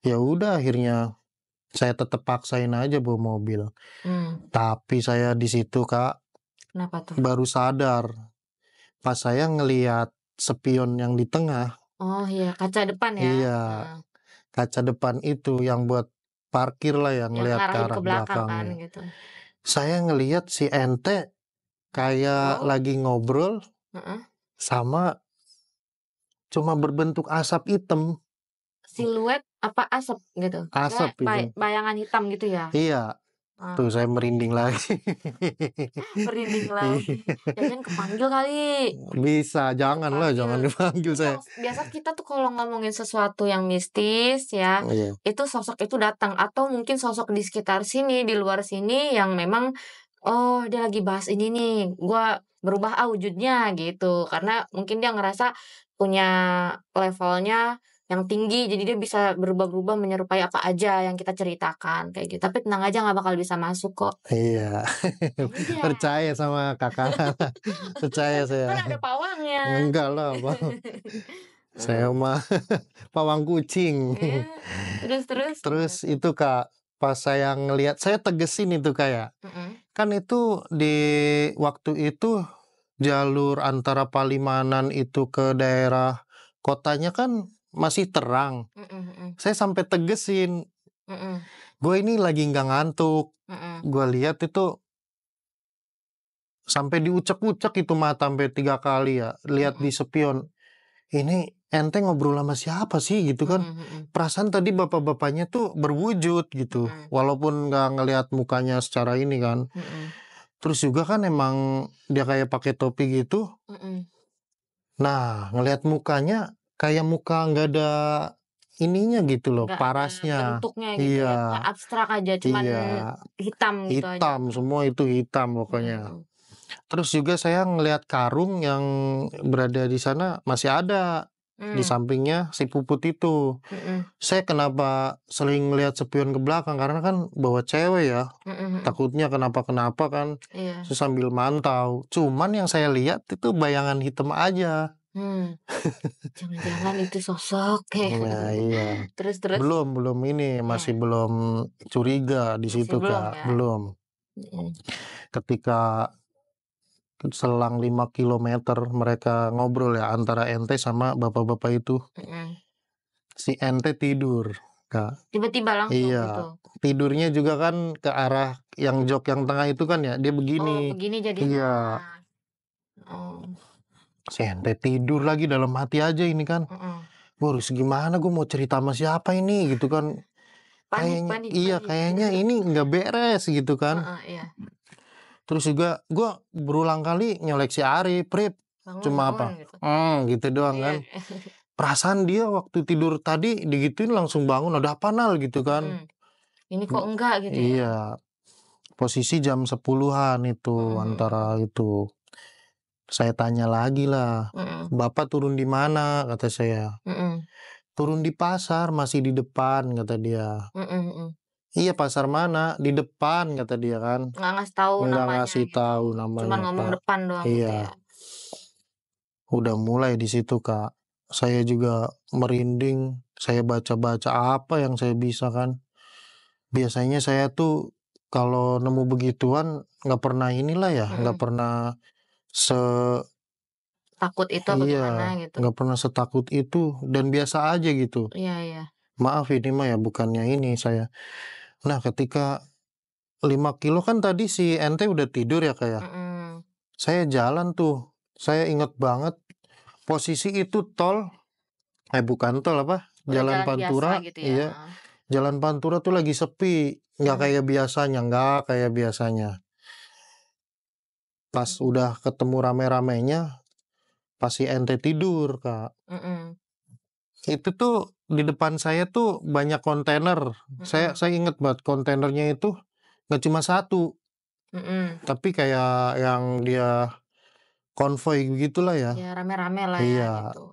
Ya udah akhirnya saya tetap paksain aja bawa mobil. Tapi saya di situ Kak, Kenapa tuh? baru sadar pas saya ngelihat spion yang di tengah. Oh iya, kaca depan ya. Iya, kaca depan itu yang buat parkir lah, yang ngelihat ke ngarahin arah ke belakang belakang. kan gitu. Saya ngelihat si Ente kayak lagi ngobrol sama cuma berbentuk asap hitam. Siluet apa asap gitu? Asap itu. Bayangan hitam gitu ya? Iya. Tuh saya merinding lagi. Merinding lagi. Jangan kepanggil kali. Bisa, jangan lah, jangan dipanggil saya. Biasa kita tuh kalau ngomongin sesuatu yang mistis ya, itu sosok itu datang atau mungkin sosok di sekitar sini, di luar sini yang memang oh dia lagi bahas ini nih, gua berubah wujudnya gitu. Karena mungkin dia ngerasa punya levelnya yang tinggi, jadi dia bisa berubah-berubah menyerupai apa aja yang kita ceritakan kayak gitu. Tapi tenang aja nggak bakal bisa masuk kok. Iya. Iya, Percaya sama Kakak. Percaya saya. kan ada pawangnya. Enggak lah, Bang. Saya mah pawang kucing. Terus Terus gimana? itu Kak, pas saya ngelihat, saya tegesin itu kayak, Mhm, kan itu di waktu itu jalur antara Palimanan itu ke daerah kotanya kan masih terang. mhm mhm, Saya sampai tegesin, mhm, gue ini lagi nggak ngantuk. mhm, Gue lihat itu sampai diucek-ucek itu mata sampai 3 kali ya. Lihat di mhm, spion. Ini ente ngobrol sama siapa sih gitu kan? mhm mhm, Perasaan tadi bapak-bapaknya tuh berwujud gitu. mhm, Walaupun nggak ngelihat mukanya secara ini kan. mhm, Terus juga kan emang dia kayak pakai topi gitu. mhm. Nah, ngelihat mukanya kayak muka nggak ada ininya gitu loh, Nggak ada parasnya. bentuknya gitu ya, kayak Iya, abstrak aja, cuman iya. hitam gitu aja. Hitam, semua itu hitam Mhm pokoknya. mhm, Terus juga saya ngelihat karung yang berada di sana masih ada di mmm, sampingnya si Puput itu. mhm, Saya kenapa sering ngelihat spion ke belakang karena kan bawa cewek ya, mhm mhm, takutnya kenapa-kenapa kan. iya, Saya sambil mantau. Cuman yang saya lihat itu bayangan hitam aja. mmm, jangan-jangan itu sosok kayak Nah, iya. terus terus? Belum ini, masih Iya, belum curiga di masih situ, belum Kak, ya? belum. Mhm, Ketika selang 5 kilometer mereka ngobrol ya antara ente sama bapak-bapak itu, mhm, si ente tidur, Kak. tiba-tiba langsung Iya, gitu? tidurnya juga kan ke arah yang jok yang tengah itu kan ya, dia begini. Oh begini jadinya, Iya, oh, si ente tidur lagi dalam hati aja ini kan. mhm, Wah, harus gimana gue mau cerita sama siapa ini gitu kan. panik Kayaknya panik iya, panik. kayaknya ini nggak beres gitu kan. Heeh, iya, Terus juga gue berulang kali nyolek si Arif, "Rip, bangun cuma bangun apa? gitu. Gitu doang Iya, kan. Perasaan dia waktu tidur tadi digituin langsung bangun, "Ada apa Nal?" Gitu kan. mhm, ini kok enggak gitu ya? Iya, posisi jam 10-an itu, Mhm antara mhm itu. Saya tanya lagi lah, mhm, "Bapak turun di mana?" Kata saya. mhm, "Turun di pasar, masih di depan," kata dia. mhm mhm, "Iya, pasar mana?" "Di depan," kata dia kan. nggak ngasih tahu Nggak namanya ngasih gitu, tahu cuman namanya, ngomong Kak. depan doang gitu ya? Iya, udah mulai di situ, Kak. Saya juga merinding, saya baca-baca apa yang saya bisa kan. Biasanya saya tuh kalau nemu begituan nggak pernah inilah ya, nggak Mhm, pernah se takut itu apa iya, gimana gitu? nggak pernah setakut itu dan biasa aja gitu. Iya iya, Maaf ini mah ya bukannya ini saya. Nah, ketika 5 kilo kan tadi si ente udah tidur ya, Kak, ya. mhm, Saya jalan tuh, saya inget banget posisi itu tol, bukan tol apa, udah Jalan jalan biasa Pantura, gitu ya? iya, Heeh, Jalan Pantura tuh lagi sepi, mhm, nggak kayak biasanya. Pas mhm udah ketemu rame-ramenya, pas si ente tidur, Kak. mhm Itu tuh di depan saya tuh banyak kontainer. Saya mhm saya inget banget kontainernya itu nggak cuma satu, mhm, tapi kayak yang dia konvoi begitulah ya. ya rame-rame lah ya Iya, gitu.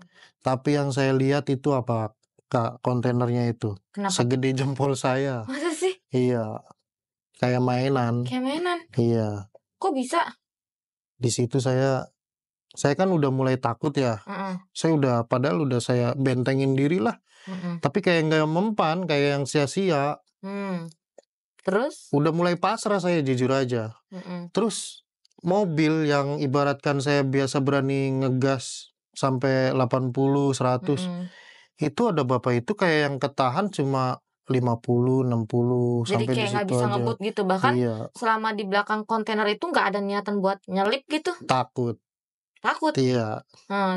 tapi yang saya lihat itu apa, Kak, kontainernya itu? Kenapa tuh? Segede jempol saya. Masa sih? Iya, kayak mainan. Kayak mainan? Iya, Kok bisa? di situ saya kan udah mulai takut ya. Heeh, Saya udah padahal udah saya bentengin diri lah, mhm, tapi kayak nggak mempan, kayak yang sia-sia. mmm, terus? Udah mulai pasrah saya jujur aja. Mhm Terus mobil yang ibaratkan saya biasa berani ngegas sampai 80, 100, mhm. itu ada bapak itu kayak yang ketahan cuma 50, 60 Jadi sampai di kayak nggak situ bisa aja. ngebut gitu, bahkan Iya, selama di belakang kontainer itu nggak ada niatan buat nyelip gitu? takut. Takut? Iya.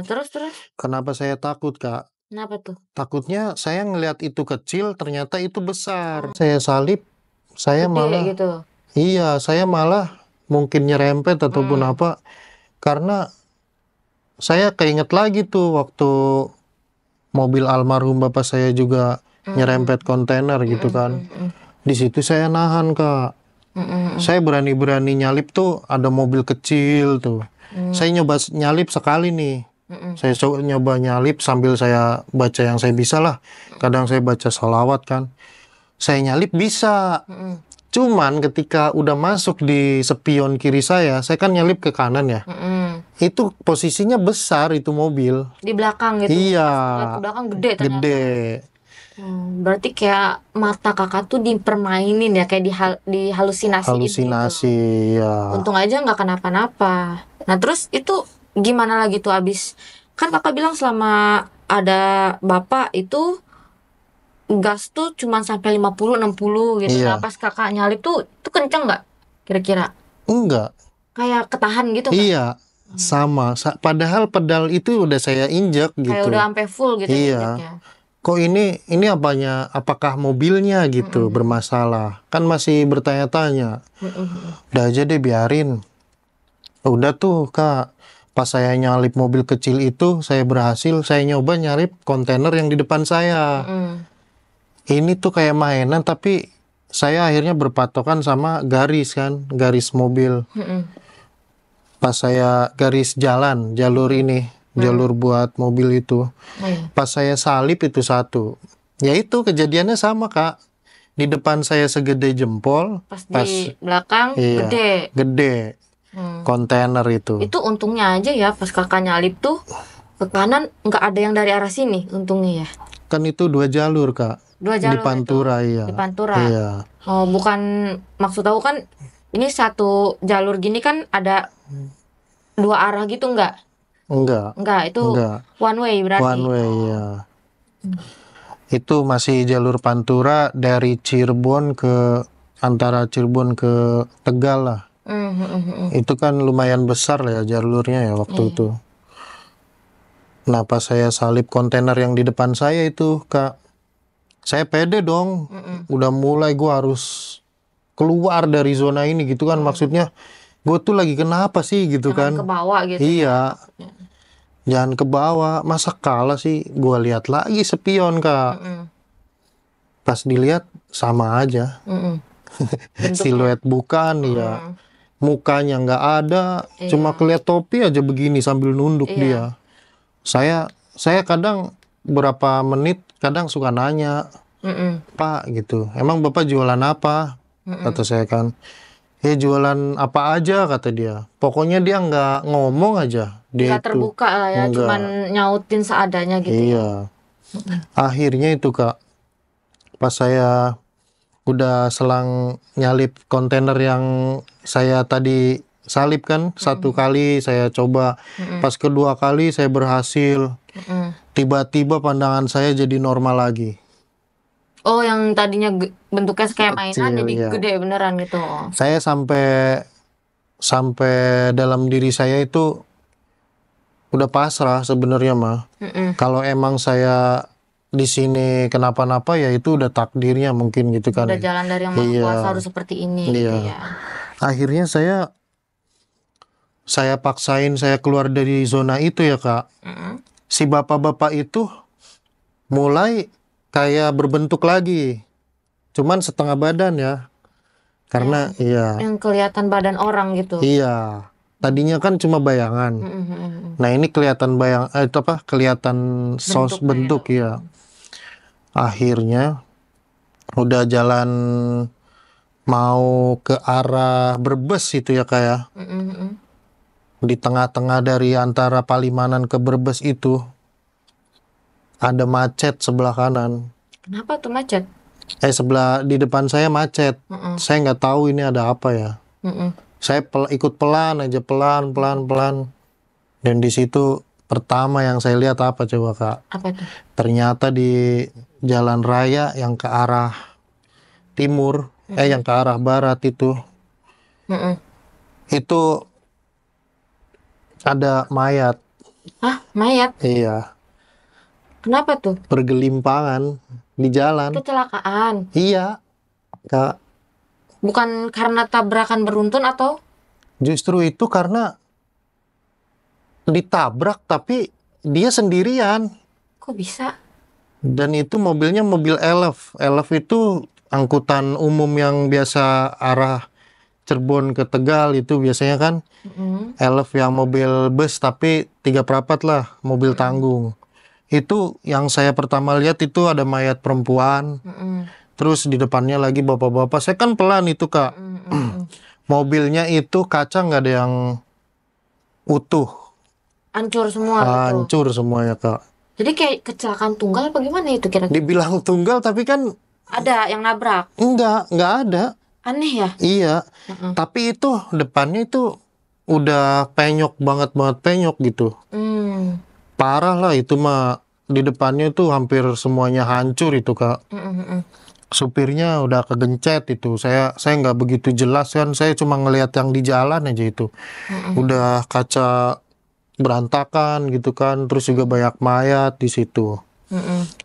Terus terus? Kenapa saya takut, Kak? Kenapa tuh? Takutnya saya ngelihat itu kecil, ternyata itu besar. Oh, Saya salip, saya gede malah gitu? iya, saya malah mungkin nyerempet ataupun Mmm, apa, karena saya keinget lagi tuh waktu mobil almarhum bapak saya juga mmm, nyerempet kontainer mhm gitu kan. mhm mhm. Di situ saya nahan, Kak. Saya berani-berani nyalip tuh ada mobil kecil tuh. Saya nyoba nyalip sekali nih. Saya nyoba nyalip sambil saya baca yang saya bisa lah. Kadang saya baca sholawat kan. Saya nyalip bisa. Cuman ketika udah masuk di spion kiri saya kan nyalip ke kanan ya. Itu posisinya besar itu mobil. Di belakang gitu. Iya. Lihat ke belakang gede ternyata. Gede. Berarti kayak mata kakak tuh dipermainin ya, kayak dihalusinasiin Halusinasi gitu. ya. Untung aja nggak kenapa-napa. Nah terus itu gimana lagi tuh abis? Kan kakak bilang selama ada bapak itu gas tuh cuma sampai 50-60 gitu. Iya. Nah pas kakak nyalip tuh kenceng nggak kira-kira? Enggak. Kayak ketahan gitu kan? Iya. Sama. Padahal pedal itu udah saya injek Kayak gitu. udah sampai full gitu Iya. injeknya. Kok ini apakah mobilnya gitu bermasalah? Kan masih bertanya-tanya. Udah aja deh biarin. Udah tuh Kak, pas saya nyalip mobil kecil itu, saya berhasil, saya nyoba nyalip kontainer yang di depan saya. Ini tuh kayak mainan, tapi saya akhirnya berpatokan sama garis kan, garis mobil. Pas saya garis jalan, jalur ini, jalur buat mobil itu. Pas saya salip itu satu. Ya itu kejadiannya sama Kak. Di depan saya segede jempol. Pas di belakang iya, gede. Kontainer itu. Itu untungnya aja ya pas kakak nyalip tuh ke kanan nggak ada yang dari arah sini untungnya ya. Kan itu 2 jalur Kak. Dua jalur Di Pantura itu. iya. Di Pantura. Iya. Oh bukan, maksud aku kan ini satu jalur gini kan ada 2 arah gitu nggak? Enggak, itu Enggak. one way berarti. One way ya. Itu masih jalur Pantura dari Cirebon antara Cirebon ke Tegal lah. Itu kan lumayan besar lah ya jalurnya ya waktu itu. Nah pas saya salip kontainer yang di depan saya itu Kak, saya pede dong. Udah mulai gue harus keluar dari zona ini gitu kan. Maksudnya gue tuh lagi kenapa sih gitu kan. Jangan ke bawah gitu. Iya. Jangan ke bawah. Masa kalah sih. Gue lihat lagi spion Kak. Pas dilihat sama aja. Siluet bukan ya. Mukanya nggak ada. Cuma kelihat topi aja begini sambil nunduk dia. Saya kadang berapa menit kadang suka nanya, Pak gitu, emang Bapak jualan apa? Kata saya kan, jualan apa aja kata dia. Pokoknya dia nggak ngomong aja. Dia Nggak terbuka lah ya, cuman nyautin seadanya gitu. Iya. Akhirnya itu Kak, pas saya udah selang nyalip kontainer yang saya tadi salip kan, satu kali saya coba, pas kedua kali saya berhasil. Tiba-tiba pandangan saya jadi normal lagi. Oh, yang tadinya bentuknya kayak mainan Kecil, jadi iya. gede beneran gitu. Saya sampai dalam diri saya itu udah pasrah sebenarnya mah. Kalau emang saya di sini kenapa-napa ya itu udah takdirnya mungkin gitu kan. Udah jalan dari yang Maha Kuasa harus seperti ini gitu ya. Akhirnya saya paksain saya keluar dari zona itu ya Kak. Si bapak-bapak itu mulai kayak berbentuk lagi. Cuman setengah badan ya. Karena Yang kelihatan badan orang gitu. Iya. Tadinya kan cuma bayangan. Nah, ini kelihatan kelihatan bentuk ya. Akhirnya udah jalan mau ke arah Brebes itu ya Kak ya. Di tengah-tengah dari antara Palimanan ke Brebes itu ada macet sebelah kanan. Kenapa tuh macet? Sebelah di depan saya macet. Saya nggak tahu ini ada apa ya. Saya ikut pelan aja, pelan. Dan di situ pertama yang saya lihat apa coba Kak? Apa itu? Ternyata di jalan raya yang ke arah timur, yang ke arah barat itu ada mayat. Hah, mayat? Iya. Kenapa tuh? Bergelimpangan di jalan. Kecelakaan. Iya, Kak. Bukan karena tabrakan beruntun atau? Justru itu karena ditabrak tapi dia sendirian. Kok bisa? Dan itu mobilnya mobil Elf. Elf itu angkutan umum yang biasa arah Cirebon ke Tegal itu biasanya kan elf yang mobil bus tapi 3/4 lah mobil tanggung. Itu yang saya pertama lihat itu ada mayat perempuan, terus di depannya lagi bapak-bapak. Saya kan pelan itu Kak. Mobilnya itu kaca nggak ada yang utuh, Hancur semua gitu. hancur semuanya Kak. Jadi kayak kecelakaan tunggal apa gimana itu kira-kira? Dibilang tunggal tapi kan Ada yang nabrak. nggak ada. Aneh ya? Iya, tapi itu depannya itu udah penyok banget penyok gitu. Hmm. Parah lah itu mah, di depannya itu hampir semuanya hancur itu Kak. Supirnya udah kegencet itu. Saya nggak begitu jelas kan, saya cuma ngelihat yang di jalan aja itu. Udah kaca berantakan gitu kan, terus juga banyak mayat di situ.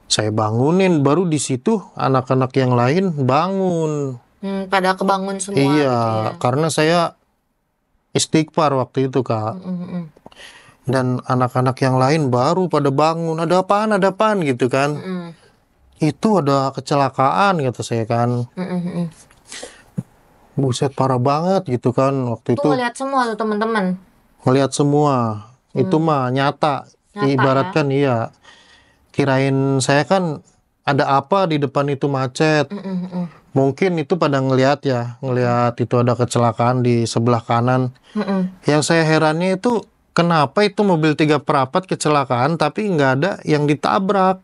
Saya bangunin, baru di situ anak-anak yang lain bangun. Pada kebangun semua Iya, gitu ya. karena saya istighfar waktu itu Kak. Dan anak-anak yang lain baru pada bangun, ada apaan gitu kan. Itu ada kecelakaan kata saya kan. Buset parah banget gitu kan waktu Itu itu. ngeliat semua tuh teman-teman. Ngelihat semua, itu mah nyata. Nyata, Ibaratkan iya. Kirain saya kan ada apa di depan itu macet. Mungkin itu pada ngelihat ya, ngelihat itu ada kecelakaan di sebelah kanan. Yang saya herannya itu kenapa itu mobil 3/4 kecelakaan tapi nggak ada yang ditabrak.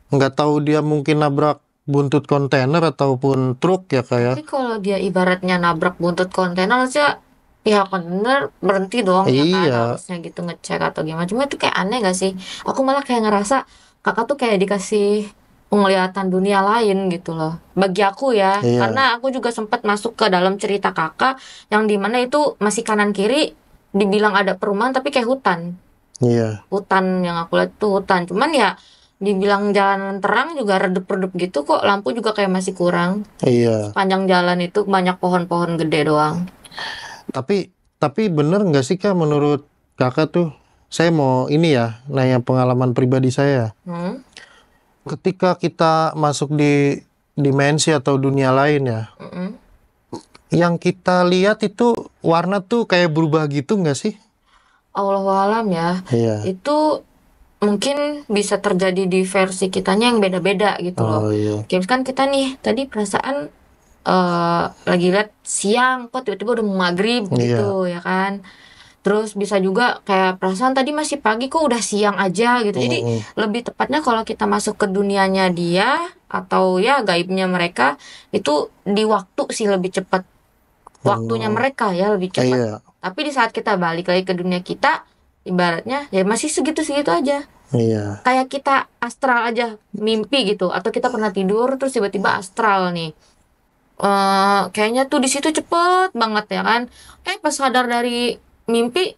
Nggak tahu dia mungkin nabrak buntut kontainer ataupun truk ya kayak. Tapi kalau dia ibaratnya nabrak buntut kontainer, harusnya pihak kontainer berhenti dong ya kan, Iya. harusnya gitu ngecek atau gimana. Cuma itu kayak aneh gak sih? Aku malah kayak ngerasa kakak tuh kayak dikasih penglihatan dunia lain gitu loh. Bagi aku ya, Iya. karena aku juga sempat masuk ke dalam cerita kakak yang dimana itu masih kanan kiri dibilang ada perumahan tapi kayak hutan. Iya. Hutan yang aku lihat tuh hutan. Cuman ya dibilang jalan terang juga redup-redup gitu kok, lampu juga kayak masih kurang. Iya. Panjang jalan itu banyak pohon-pohon gede doang. Tapi bener nggak sih Kak menurut Kakak tuh? Saya mau ini ya, nanya pengalaman pribadi saya. Ketika kita masuk di dimensi atau dunia lain ya, yang kita lihat itu warna tuh kayak berubah gitu nggak sih? Allahualam ya. Iya. Itu mungkin bisa terjadi di versi kitanya yang beda-beda gitu loh. Oh iya. Kayak kan kita nih tadi perasaan lagi lihat siang kok tiba-tiba udah mau maghrib gitu ya kan. Terus bisa juga kayak perasaan tadi masih pagi kok udah siang aja gitu. Jadi lebih tepatnya kalau kita masuk ke dunianya dia atau ya gaibnya mereka itu di waktu sih lebih cepat. Waktunya mereka ya lebih cepat. Iya. Tapi di saat kita balik lagi ke dunia kita, ibaratnya ya masih segitu-segitu aja. Iya. Kayak kita astral aja, mimpi gitu. Atau kita pernah tidur terus tiba-tiba astral nih. Kayaknya tuh di situ cepet banget ya kan. Pas sadar dari mimpi,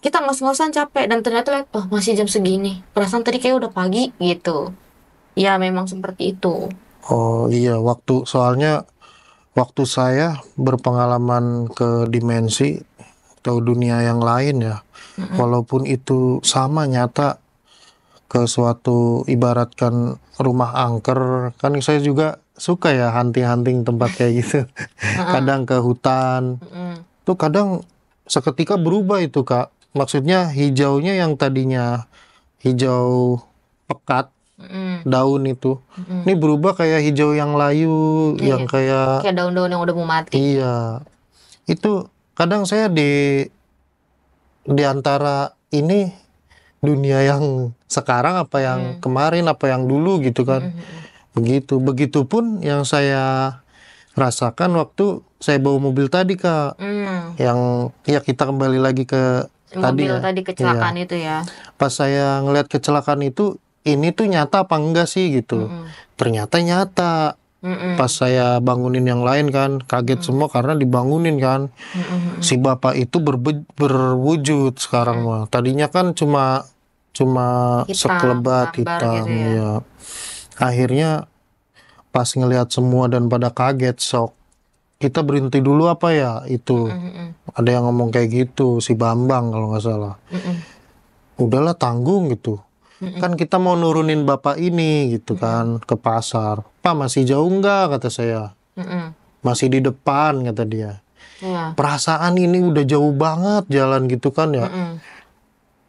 kita ngos-ngosan capek dan ternyata lihat, oh masih jam segini. Perasaan tadi kayak udah pagi gitu. Ya memang seperti itu. Oh iya, soalnya waktu saya berpengalaman ke dimensi atau dunia yang lain ya, walaupun itu sama nyata ke suatu ibaratkan rumah angker, kan saya juga suka ya hunting-hunting tempat kayak gitu. Kadang ke hutan, tuh kadang seketika berubah itu Kak. Maksudnya hijaunya yang tadinya hijau pekat, daun itu, ini berubah kayak hijau yang layu, yang kayak daun-daun yang udah mau mati. iya. Itu kadang saya di antara ini dunia yang sekarang apa yang kemarin apa yang dulu gitu kan. Begitupun yang saya rasakan waktu saya bawa mobil tadi Kak. Yang ya kita kembali lagi ke tadi Mobil ya. tadi kecelakaan Iya. itu ya. Pas saya ngeliat kecelakaan itu, ini tuh nyata apa enggak sih gitu. Ternyata nyata. Pas saya bangunin yang lain kan, kaget semua karena dibangunin kan. Si bapak itu berwujud sekarang mah. Tadinya kan cuma Hitam, sekelebat sambar hitam gitu ya. ya. Akhirnya pas ngelihat semua dan pada kaget shock. Kita berhenti dulu apa ya itu. Ada yang ngomong kayak gitu, si Bambang kalau nggak salah. Udahlah tanggung gitu. Kan kita mau nurunin bapak ini gitu kan ke pasar. Pak masih jauh nggak kata saya. Masih di depan kata dia. Iya. Perasaan ini udah jauh banget jalan gitu kan ya.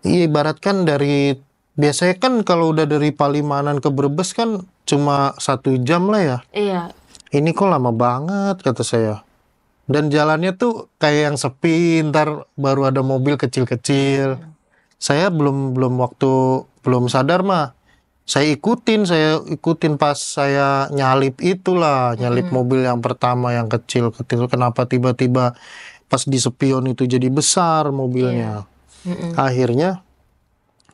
Iya, ibaratkan dari biasanya kan kalau udah dari Palimanan ke Brebes kan cuma 1 jam lah ya. Iya. Ini kok lama banget kata saya. Dan jalannya tuh kayak yang sepi, ntar baru ada mobil kecil-kecil. Saya belum sadar mah. Saya ikutin pas saya nyalip nyalip mobil yang pertama yang kecil-kecil. Kenapa tiba-tiba pas di spion itu jadi besar mobilnya. Akhirnya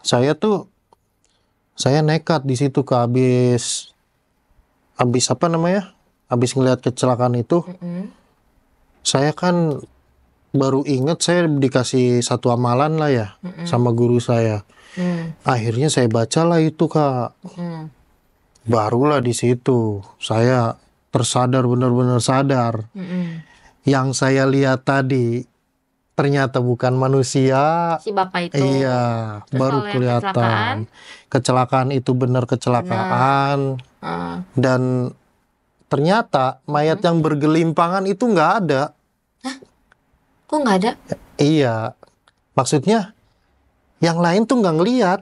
saya nekat di situ habis apa namanya? Habis ngelihat kecelakaan itu. Saya kan baru ingat saya dikasih satu amalan lah ya sama guru saya. Akhirnya saya bacalah itu Kak. Barulah di situ saya tersadar, benar-benar sadar. Yang saya lihat tadi ternyata bukan manusia. Si bapak itu. Iya, Terus baru kalau yang kelihatan. Kecelakaan itu benar kecelakaan. Dan ternyata mayat yang bergelimpangan itu nggak ada. Kok nggak ada? Iya, maksudnya yang lain tuh nggak ngeliat.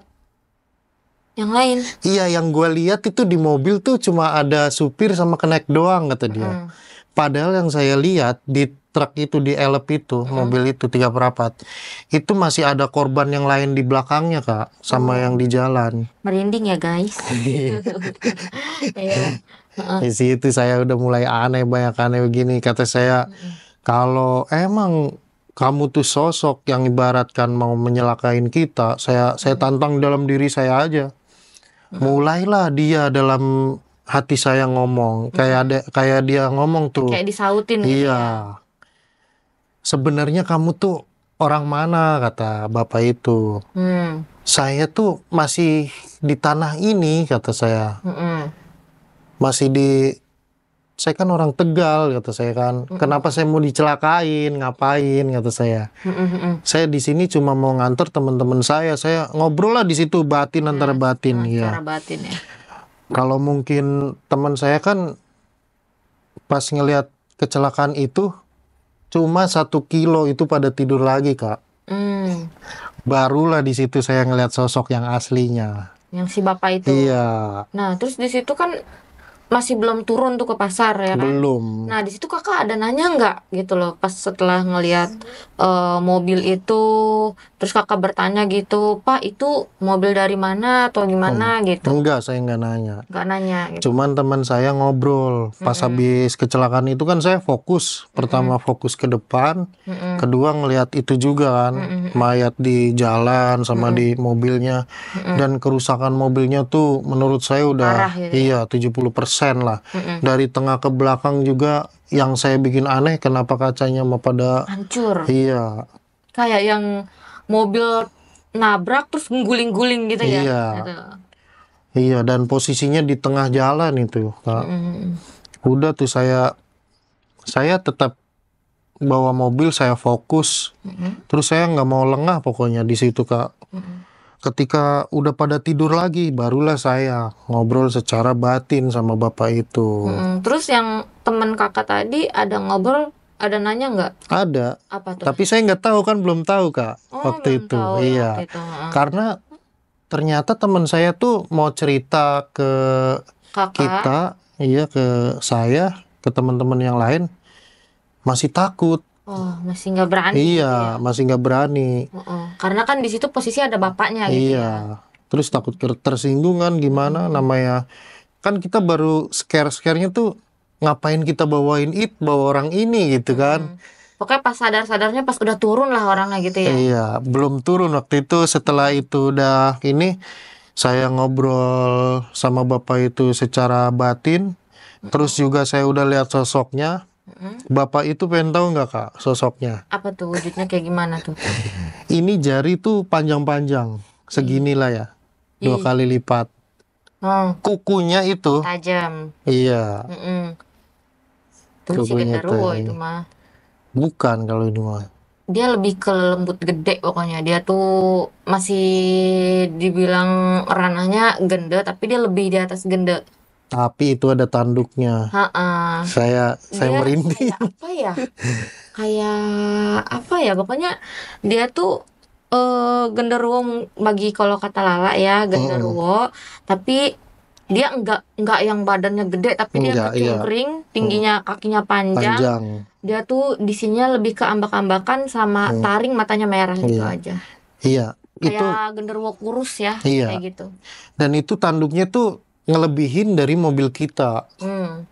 Yang lain? Iya, yang gue lihat itu di mobil tuh cuma ada supir sama kenek doang kata dia. Padahal yang saya lihat di truk itu, di elep itu, mobil itu 3/4, itu masih ada korban yang lain di belakangnya Kak, sama yang di jalan. Merinding ya guys. Iya. Di situ saya udah mulai banyak aneh begini. Kata saya, kalau emang kamu tuh sosok yang ibaratkan mau menyelakain kita, saya tantang dalam diri saya aja. Mulailah dia dalam hati saya ngomong, kayak dia ngomong tuh. Kayak disautin gitu Iya. ya. Sebenarnya kamu tuh orang mana kata bapak itu. Saya tuh masih di tanah ini kata saya. Saya kan orang Tegal kata saya kan. Kenapa saya mau dicelakain? Ngapain kata saya. Saya di sini cuma mau nganter teman-teman saya. Saya ngobrol lah di situ batin antara batin ya. Cara batin ya. Kalau mungkin teman saya kan pas ngelihat kecelakaan itu cuma 1 kilo itu pada tidur lagi Kak. Barulah di situ saya ngelihat sosok yang aslinya. Yang si bapak itu. Iya. Nah terus di situ kan masih belum turun tuh ke pasar ya kan? Belum. Nah di situ kakak ada nanya nggak gitu loh pas setelah ngelihat mobil itu, terus kakak bertanya gitu, Pak itu mobil dari mana atau gimana gitu? Enggak, saya nggak nanya. Nggak nanya gitu. Cuman teman saya ngobrol pas habis kecelakaan itu kan saya fokus. Pertama fokus ke depan, kedua ngelihat itu juga kan, mayat di jalan sama di mobilnya. Dan kerusakan mobilnya tuh menurut saya udah Parah gitu iya 70% lah. Dari tengah ke belakang juga yang saya bikin aneh kenapa kacanya mau pada hancur. Iya. Kayak yang mobil nabrak terus guling-guling gitu ya. Iya. Gitu. Iya, dan posisinya di tengah jalan itu, Kak. Udah tuh saya tetap bawa mobil, saya fokus. Terus saya nggak mau lengah pokoknya di situ, Kak. Ketika udah pada tidur lagi, barulah saya ngobrol secara batin sama bapak itu. Terus yang teman kakak tadi ada ngobrol, ada nanya nggak? Ada. Apa tuh? Tapi saya nggak tahu kan, belum tahu Kak waktu belum itu. tahu ya Iya. waktu itu. Karena ternyata teman saya tuh mau cerita ke Kakak. kita, iya ke saya, ke teman-teman yang lain, masih takut. Oh, masih nggak berani. Iya, masih nggak berani. Karena kan di situ posisi ada bapaknya gitu ya. Iya. Terus takut tersinggung kan gimana namanya. Kan kita baru scare-nya tuh ngapain kita bawa orang ini gitu kan. Pokoknya pas sadar-sadarnya pas udah turun lah orangnya gitu ya. Iya, belum turun waktu itu. Setelah itu udah ini, saya ngobrol sama bapak itu secara batin. Terus juga saya udah lihat sosoknya. Bapak itu pengen tahu nggak Kak sosoknya? Apa tuh wujudnya kayak gimana tuh? Ini jari tuh panjang-panjang, segini lah ya, 2 kali lipat. Kukunya itu, Tajam. iya. Tuh si Kukunya genderuwo tuh, itu mah. bukan kalau ini mah. Dia lebih ke lembut gede pokoknya. Dia tuh masih dibilang ranahnya gende, tapi dia lebih di atas gende. Tapi itu ada tanduknya. Ha-ah. Saya Dia merinding. kayak apa ya? Kayak apa ya? Pokoknya dia tuh genderuwo bagi kalau kata Lala ya, Mm-mm. genderuwo, tapi dia enggak yang badannya gede, tapi dia Enggak, iya. kecungkring, Mm. tingginya kakinya panjang. Panjang. Dia tuh di sininya lebih ke ambak-ambakan sama Mm. taring, matanya merah gitu Iya, aja. iya. Itu Kayak genderuwo kurus ya, iya. kayak gitu. Dan itu tanduknya tuh ngelebihin dari mobil kita. Hmm.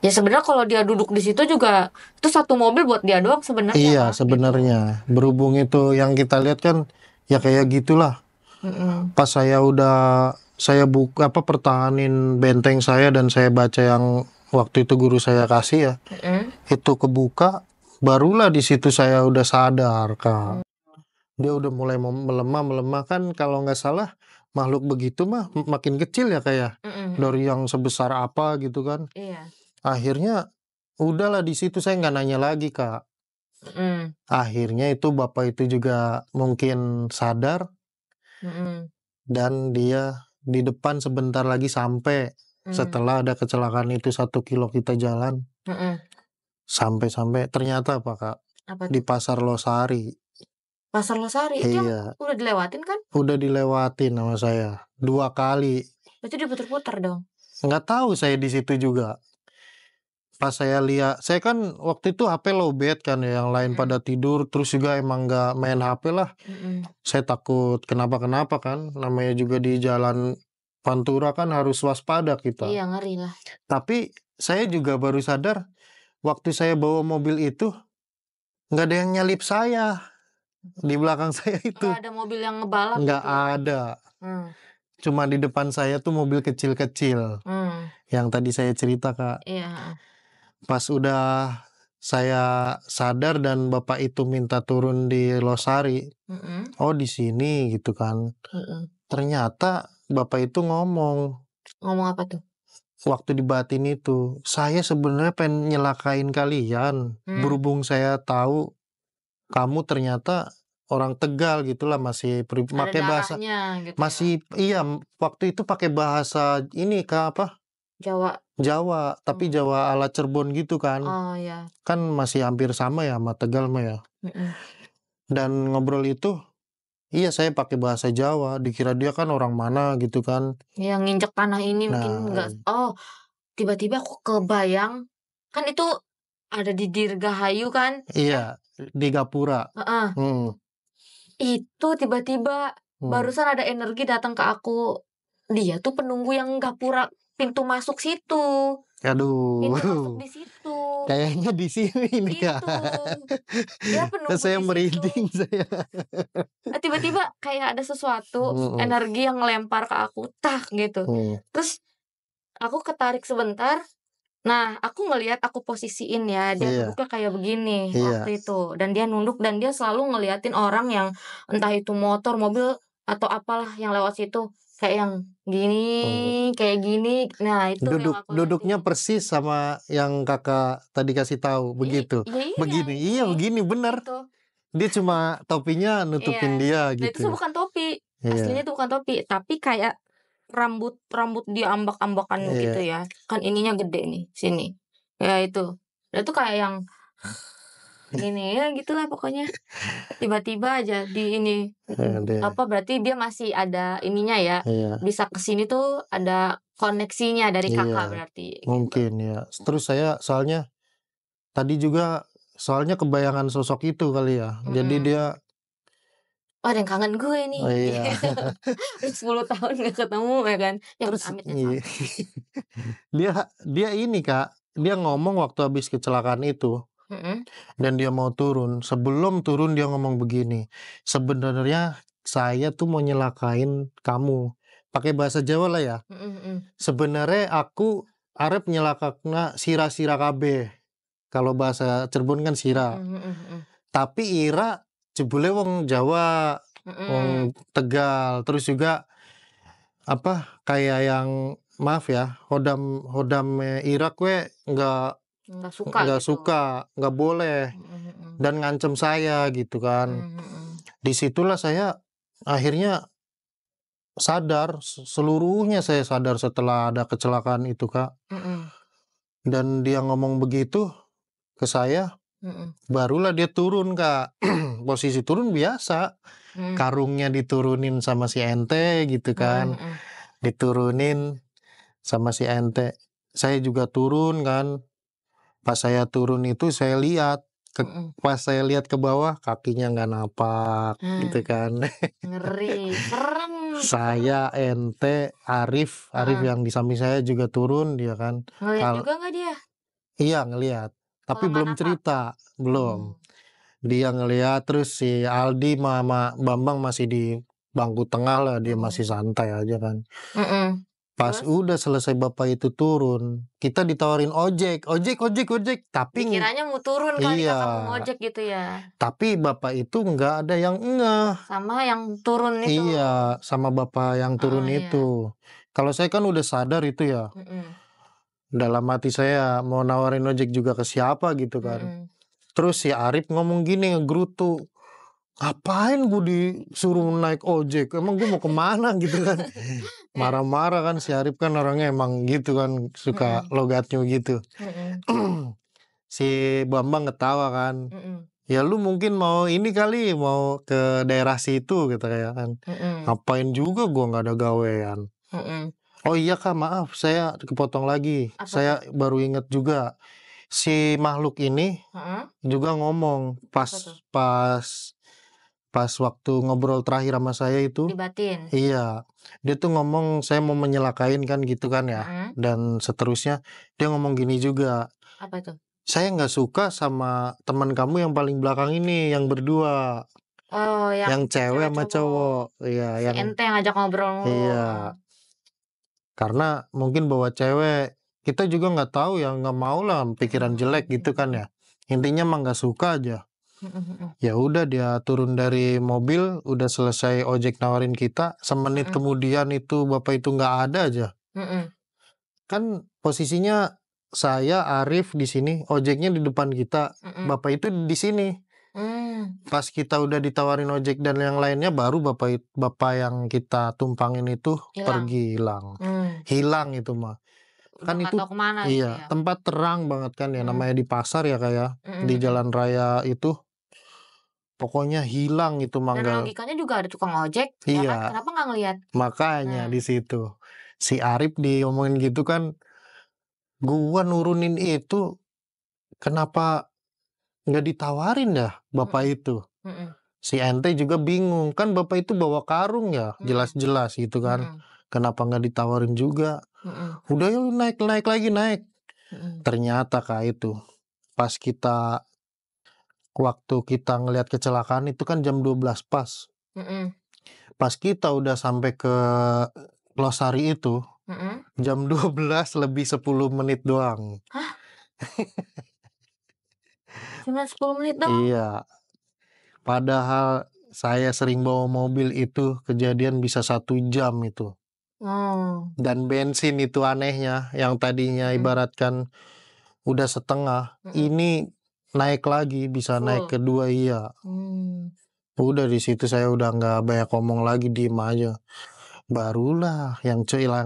Ya sebenarnya kalau dia duduk di situ juga itu satu mobil buat dia doang sebenarnya Iya, mah gitu. sebenarnya berhubung itu yang kita lihat kan ya kayak gitulah. Mm-mm. Pas saya buka pertahanin benteng saya dan saya baca yang waktu itu guru saya kasih ya, Mm-mm. itu kebuka, barulah di situ saya udah sadar, Kak. Dia udah mulai melemah kan, kalau nggak salah makhluk begitu mah makin kecil ya, kayak Mm-mm. dari yang sebesar apa gitu kan. Iya. Akhirnya udahlah di situ saya nggak nanya lagi, Kak. Mm-mm. Akhirnya itu bapak itu juga mungkin sadar Mm-mm. dan dia di depan sebentar lagi sampai, Mm. setelah ada kecelakaan itu 1 kilo kita jalan. Mm-mm. Sampai ternyata apa, Kak? Apa Di tuh? Pasar Losari. Pasar Losari itu yang Iya, udah dilewatin kan? udah dilewatin sama saya 2 kali. Berarti diputer-puter dong. Nggak tahu saya di situ juga. Pas saya lihat, saya kan waktu itu HP lowbat kan ya, yang lain pada tidur, terus juga emang nggak main HP lah. Mm-mm. Saya takut kenapa-kenapa kan, namanya juga di jalan Pantura kan harus waspada kita. Iya, ngeri lah. Tapi saya juga baru sadar, waktu saya bawa mobil itu, nggak ada yang nyalip saya di belakang saya itu. Nggak ada mobil yang ngebalap Nggak gitu ya. ada. Hmm. Cuma di depan saya tuh mobil kecil-kecil. Hmm. Yang tadi saya cerita, Kak. Iya. Pas udah saya sadar dan bapak itu minta turun di Losari. Mm-mm. Oh, di sini gitu kan. Mm-mm. Ternyata bapak itu ngomong Ngomong apa tuh? waktu dibatin itu, saya sebenarnya pengen nyelakain kalian. Hmm. Berhubung saya tahu kamu ternyata orang Tegal gitulah, masih Ada pakai bahasa, darahnya gitu ya. masih iya waktu itu pakai bahasa ini, Kak, apa? Jawa. Jawa, tapi Jawa ala Cirebon gitu kan. Oh ya. Kan masih hampir sama ya sama Tegal mah ya. Mm-mm. Dan ngobrol itu, iya saya pakai bahasa Jawa, dikira dia kan orang mana gitu kan. Yang nginjek tanah ini mungkin Nah, enggak. Oh, tiba-tiba aku kebayang kan itu ada di Dirgahayu kan? iya di Gapura. Heeh. Hmm, Itu tiba-tiba hmm. barusan ada energi datang ke aku. Dia tuh penunggu yang Gapura pintu masuk situ. Pintu masuk Aduh, di situ. kayaknya di sini nih, Kak. Itu. Dia penunggu Saya di situ. merinding saya. Tiba-tiba kayak ada sesuatu Mm-mm. energi yang ngelempar ke aku, tak gitu. Hmm, Terus aku ketarik sebentar. Nah, aku ngelihat aku posisiin ya, dia iya, duduknya kayak begini iya. waktu itu. Dan dia nunduk dan dia selalu ngeliatin orang yang entah itu motor, mobil atau apalah yang lewat situ. Kayak yang gini, Hmm. kayak gini. Nah, itu yang aku Duduknya liatin. persis sama yang kakak tadi kasih tahu, begitu. Iya, Begini, iya ini. begini bener. Gitu. Dia cuma topinya nutupin Iya. dia Nah, itu gitu. bukan topi. Aslinya Iya, itu bukan topi, tapi kayak rambut dia ambak-ambakan gitu iya. ya. Kan ininya gede nih, sini. Ya itu. Dan itu kayak yang gini ya gitulah pokoknya. Tiba-tiba aja di ini Ada. apa berarti dia masih ada ininya ya. Iya, Bisa ke sini tuh ada koneksinya dari kakak iya. berarti gitu. Mungkin ya. Terus saya soalnya tadi juga soalnya kebayangan sosok itu kali ya. Jadi Mm-mm. dia, Oh, ada yang kangen gue nih. oh iya. Udah 10 tahun gak ketemu ya kan. Ya Terus amit ya iya. sama. dia dia ini, Kak. Dia ngomong waktu habis kecelakaan itu. Mm-mm. Dan dia mau turun. Sebelum turun dia ngomong begini, sebenarnya saya tuh mau nyelakain kamu. Pakai bahasa Jawa lah ya. Mm-mm. Sebenarnya aku arep nyelakakna sira-sira kabeh. Kalau bahasa Cirebon kan sira. Mm-mm. Tapi Ira jebule wong Jawa, Mm-mm. wong Tegal. Terus juga apa kayak yang, maaf ya, hodam hodam Ira kue Nggak suka nggak gitu. suka, nggak boleh, Mm-mm. dan ngancem saya gitu kan. Mm-mm. Disitulah saya akhirnya sadar, seluruhnya saya sadar setelah ada kecelakaan itu, Kak. Mhm. Dan dia ngomong begitu ke saya, Mhm. barulah dia turun, Kak. Posisi turun biasa, Mhm. karungnya diturunin sama si ente gitu Mhm. kan, diturunin sama si ente. Saya juga turun kan, pas saya turun itu saya lihat, Mhm. pas saya lihat ke bawah kakinya nggak napak gitu Nah, kan. ngeri, serem, serem. Saya, ente, Arif Heeh. yang di samping saya juga turun dia kan. Ngelihat Kal juga nggak dia? iya ngelihat, tapi Kalau nggak belum napak? cerita, Mhm. belum. Dia ngelihat terus si Aldi sama Bambang masih di bangku tengah lah, dia Mhm. masih santai aja kan. Mhm. Pas Terus udah selesai bapak itu turun, kita ditawarin ojek, ojek, ojek, ojek, tapi dikiranya mau turun kali iya, Kakak mau ngojek gitu ya? tapi bapak itu nggak ada yang ngeh. Sama yang turun itu? Iya, sama bapak yang turun Heeh, iya. itu. Kalau saya kan udah sadar itu ya, Mhm. dalam hati saya mau nawarin ojek juga ke siapa gitu kan. Mhm. Terus si Arif ngomong gini ngegerutu, ngapain gue disuruh naik ojek? Emang gue mau kemana gitu kan? Iya. Marah-marah kan si Arif kan orangnya emang gitu kan, suka Mhm. logatnya gitu. Mhm. Si Bambang ketawa kan, Mhm. ya lu mungkin mau ini kali, mau ke daerah situ gitu kayak kan. Mhm. Ngapain juga gua nggak ada gawean. Mhm. Oh iya Kak, maaf saya kepotong lagi. Apa tuh? Saya baru inget juga. Si makhluk ini Heeh. juga ngomong Apa tuh? pas pas pas waktu ngobrol terakhir sama saya itu. Libatin? Iya, dia tuh ngomong saya mau menyelakain kan gitu kan ya. Mhm. Dan seterusnya dia ngomong gini juga. Apa itu? Saya nggak suka sama teman kamu yang paling belakang ini, yang berdua, Oh, yang yang cewek cewek sama cowok. cowok. Iya, Si yang ente yang ngajak ngobrol mulu, heeh. iya. Karena mungkin bawa cewek, kita juga nggak tahu ya, nggak mau lah pikiran Mhm. jelek gitu kan Mhm. ya. Intinya mah nggak suka aja. Mhm. Mhm. Ya udah dia turun dari mobil, udah selesai ojek nawarin kita, semenit Mhm. kemudian itu bapak itu nggak ada aja. Mhm. Kan posisinya saya, Arif di sini, ojeknya di depan kita, Mhm. bapak itu di sini. Mmm. Pas kita udah ditawarin ojek dan yang lainnya, baru bapak yang kita tumpangin itu Hilang? pergi, hilang. Mmm. Hilang itu mah. Udah Kan nggak itu tahu kemana gitu iya, ya? tempat terang banget kan ya, Mhm. namanya di pasar ya, Kak, ya, Mhm. di Mhm. jalan raya itu, pokoknya hilang itu Dan mangga logikanya juga ada tukang ojek, ya kan? iya, Kenapa nggak ngelihat? makanya Nah. di situ. Si Arif diomongin gitu kan, gua nurunin itu, kenapa nggak ditawarin ya bapak Mhm. itu? Mhm. Si ente juga bingung, kan bapak itu bawa karung ya, Mhm. jelas-jelas gitu kan. Mhm. Kenapa nggak ditawarin juga? Mhm. Udah yuk naik, naik lagi, naik. Mhm. Ternyata Kak itu, pas kita waktu kita ngelihat kecelakaan itu kan jam 12 pas. Mhm. Pas kita udah sampai ke Losari itu, Mhm. jam 12 lebih 10 menit doang. Hah? Cuma 10 menit doang? Iya, padahal saya sering bawa mobil itu kejadian bisa 1 jam itu. Oh. Dan bensin itu anehnya, yang tadinya Mhm. ibaratkan udah setengah, Mhm. ini naik lagi, bisa naik Full? kedua iya. Mmm. Udah di situ saya udah nggak banyak ngomong lagi, diem aja. Barulah yang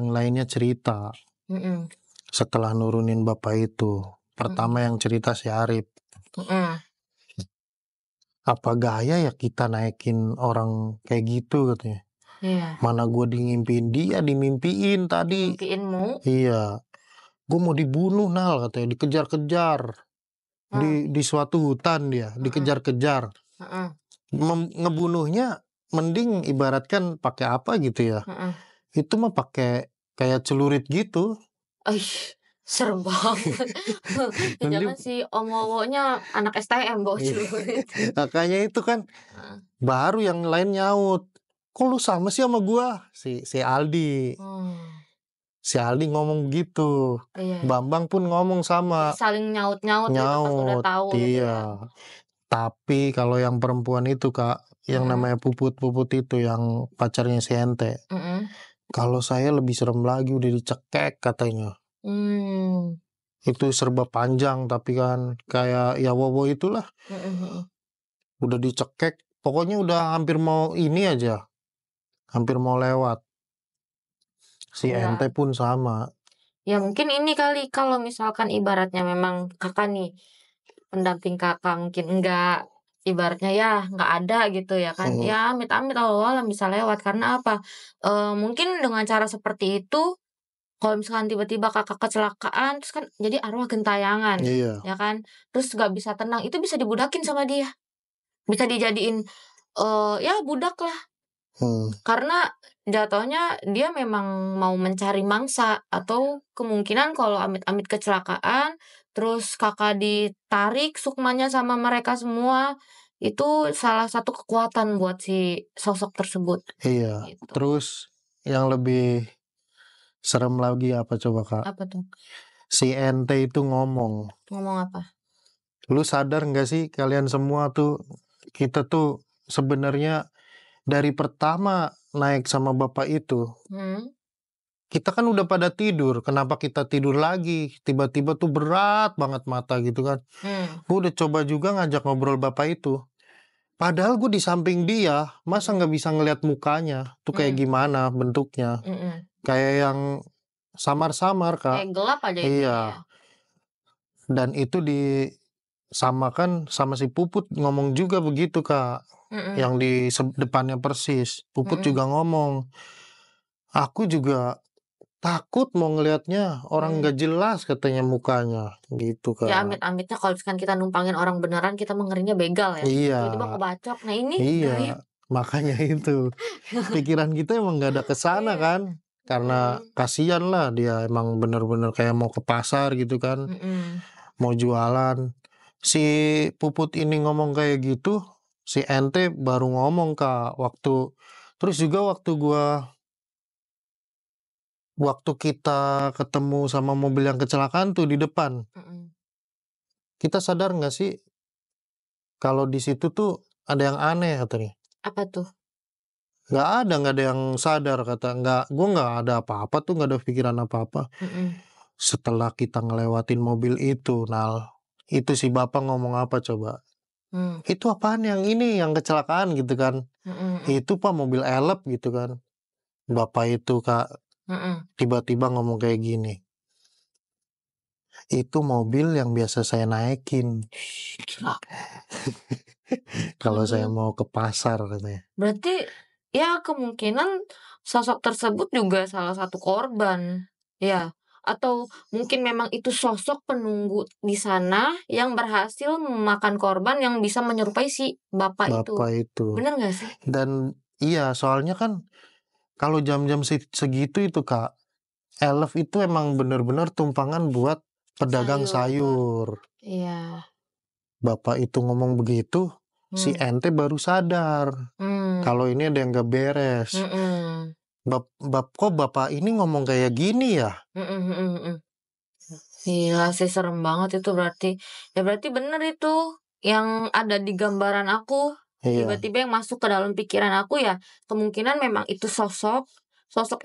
lainnya cerita Mhm. setelah nurunin bapak itu. Mhm. Pertama yang cerita si Arif, Mhm. apa gaya ya kita naikin orang kayak gitu katanya. Iya. Mana gue ngimpiin dia, dimimpiin tadi. Dimimpiinmu? Iya, gue mau dibunuh Nal katanya, dikejar-kejar Oh. di suatu hutan dia, Heeh. dikejar-kejar. Heeh. Ngebunuhnya mending ibaratkan pakai apa gitu ya. Heeh. Itu mah pakai kayak celurit gitu. Aih, serem banget. Dan dia Jangan si Om Wowo-nya anak STM bawa iya, celurit. makanya itu kan Heeh. baru yang lain nyaut. Kok lu sama sih sama gua? Si Aldi. Oh. Si Aldi ngomong gitu. Iya, iya. Bambang pun ngomong Jadi sama. saling nyaut-nyaut gitu pas udah Nyaut. tahu gitu ya? Iya. Tapi kalau yang perempuan itu Kak, yang Mhm. namanya Puput-Puput itu yang pacarnya si Ente. Mhm. Kalau saya lebih serem lagi, udah dicekek katanya. Mmm. Itu serba panjang tapi kan kayak ya Wowo itulah. Mhm. Mhm. Udah dicekek. Pokoknya udah hampir mau ini aja. Hampir mau lewat. Si Ya. ente pun sama. Ya mungkin ini kali, kalau misalkan ibaratnya memang kakak nih, pendamping kakak mungkin enggak, ibaratnya ya nggak ada gitu ya kan. Ya amit-amit Allah bisa lewat. Karena apa? Mungkin dengan cara seperti itu, kalau misalkan tiba-tiba kakak kecelakaan, terus kan jadi arwah gentayangan, Iya. ya kan. Terus nggak bisa tenang, itu bisa dibudakin sama dia. Bisa dijadiin ya budak lah. Karena jatuhnya dia memang mau mencari mangsa, atau kemungkinan kalau amit-amit kecelakaan, terus kakak ditarik sukmanya sama mereka semua, itu salah satu kekuatan buat si sosok tersebut. Iya. Gitu. Terus yang lebih serem lagi apa coba Kak? Apa tuh? Si ente itu ngomong. Ngomong apa? Lu sadar nggak sih kalian semua tuh, kita tuh sebenarnya dari pertama naik sama bapak itu, kita kan udah pada tidur. Kenapa kita tidur lagi? Tiba-tiba tuh berat banget mata gitu kan. Gue udah coba juga ngajak ngobrol bapak itu. Padahal gue di samping dia, masa nggak bisa ngeliat mukanya? Tuh kayak gimana bentuknya? Kayak yang samar-samar Kak. Kayak gelap aja itu Iya. ya. Dan itu disamakan sama si Puput ngomong juga begitu Kak. Yang di depannya persis. Puput juga ngomong. Aku juga takut mau ngelihatnya, orang nggak jelas katanya mukanya. Gitu Kak. Ya amit-amitnya kalau misalkan kita numpangin orang beneran, kita mengerinya begal ya. Iya. Tiba-tiba kebacok. Nah ini Iya. gaib. Makanya itu. Pikiran kita emang nggak ada kesana kan. Karena kasihan lah, dia emang bener-bener kayak mau ke pasar gitu kan. Mau jualan. Si Puput ini ngomong kayak gitu, si ente baru ngomong Kak waktu. Terus juga waktu kita ketemu sama mobil yang kecelakaan tuh di depan, kita sadar nggak sih kalau di situ tuh ada yang aneh katanya? Apa tuh? Nggak ada yang sadar kata. Gue nggak ada apa-apa tuh, nggak ada pikiran apa-apa. Setelah kita ngelewatin mobil itu, itu si bapak ngomong apa coba? Itu apaan yang ini yang kecelakaan gitu kan? Itu Pak mobil elep gitu kan? Bapak itu Kak tiba-tiba ngomong kayak gini. Itu mobil yang biasa saya naikin. Kalau saya mau ke pasar katanya. Berarti ya kemungkinan sosok tersebut juga salah satu korban. Ya. Atau mungkin memang itu sosok penunggu di sana yang berhasil memakan korban yang bisa menyerupai si bapak itu. Bener gak sih? Dan iya, soalnya kan kalau jam-jam segitu itu Kak, elef itu emang bener-bener tumpangan buat pedagang sayur. Iya. Bapak itu ngomong begitu, si ente baru sadar kalau ini ada yang gak beres. Kok bapak ini ngomong kayak gini ya? Gila sih, serem banget itu berarti. Ya berarti bener itu yang ada di gambaran aku. Tiba-tiba yang masuk ke dalam pikiran aku ya, kemungkinan memang itu sosok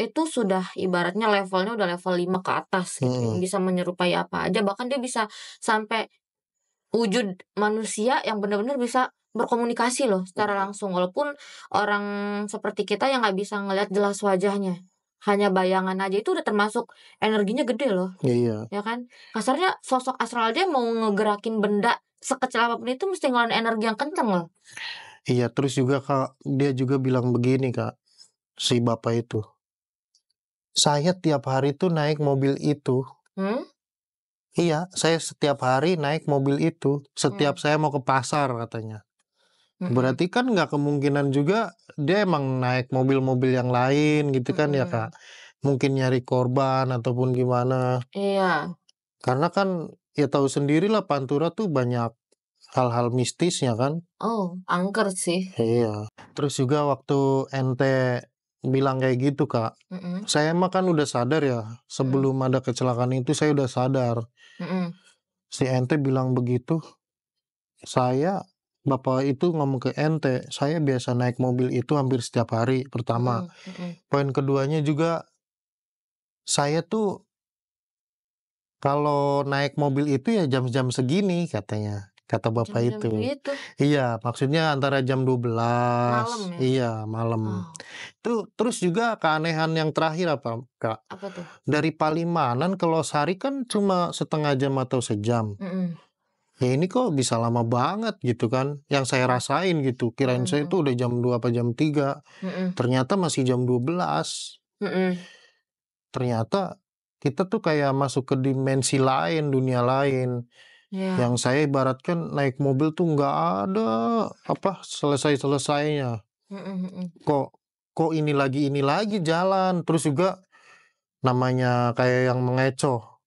itu sudah ibaratnya levelnya udah level 5 ke atas gitu. Yang bisa menyerupai apa aja, bahkan dia bisa sampai wujud manusia yang benar-benar bisa berkomunikasi loh secara langsung, walaupun orang seperti kita yang nggak bisa ngelihat jelas wajahnya, hanya bayangan aja itu udah termasuk energinya gede loh. Iya. Ya kan, kasarnya sosok astral aja mau ngegerakin benda sekecil apapun itu mesti ngeluarin energi yang kenceng loh. Iya, terus juga Kak, dia juga bilang begini Kak, si bapak itu. Saya tiap hari tuh naik mobil itu. Iya, saya setiap hari naik mobil itu. Setiap saya mau ke pasar katanya. Berarti kan nggak kemungkinan juga dia emang naik mobil-mobil yang lain gitu kan ya Kak. Mungkin nyari korban ataupun gimana. Iya. Karena kan ya tahu sendirilah Pantura tuh banyak hal-hal mistisnya kan. Oh, angker sih. Iya. Terus juga waktu ente bilang kayak gitu Kak, saya mah kan udah sadar ya, sebelum ada kecelakaan itu saya udah sadar. Si ente bilang begitu, bapak itu ngomong ke ente, saya biasa naik mobil itu hampir setiap hari, pertama. Poin keduanya juga, saya tuh kalau naik mobil itu ya jam-jam segini katanya. kata bapak Jam-jam itu. segitu? Iya, maksudnya antara jam Malam 12. ya? Iya, malam. Oh, Terus juga keanehan yang terakhir apa, Kak? apa tuh? Dari Palimanan ke Losari kan cuma setengah jam atau sejam. Mhm, Ya ini kok bisa lama banget gitu kan. Yang saya mhm, rasain gitu. Kirain mhm saya mhm, itu udah jam 2 apa jam 3. mhm, Ternyata masih jam 12. mhm, Ternyata kita tuh kayak masuk ke dimensi lain, dunia lain. iya, Yang saya ibaratkan naik mobil tuh nggak ada apa selesai-selesainya. mhm mhm, Kok kok ini lagi jalan. Terus juga namanya kayak yang mengecoh.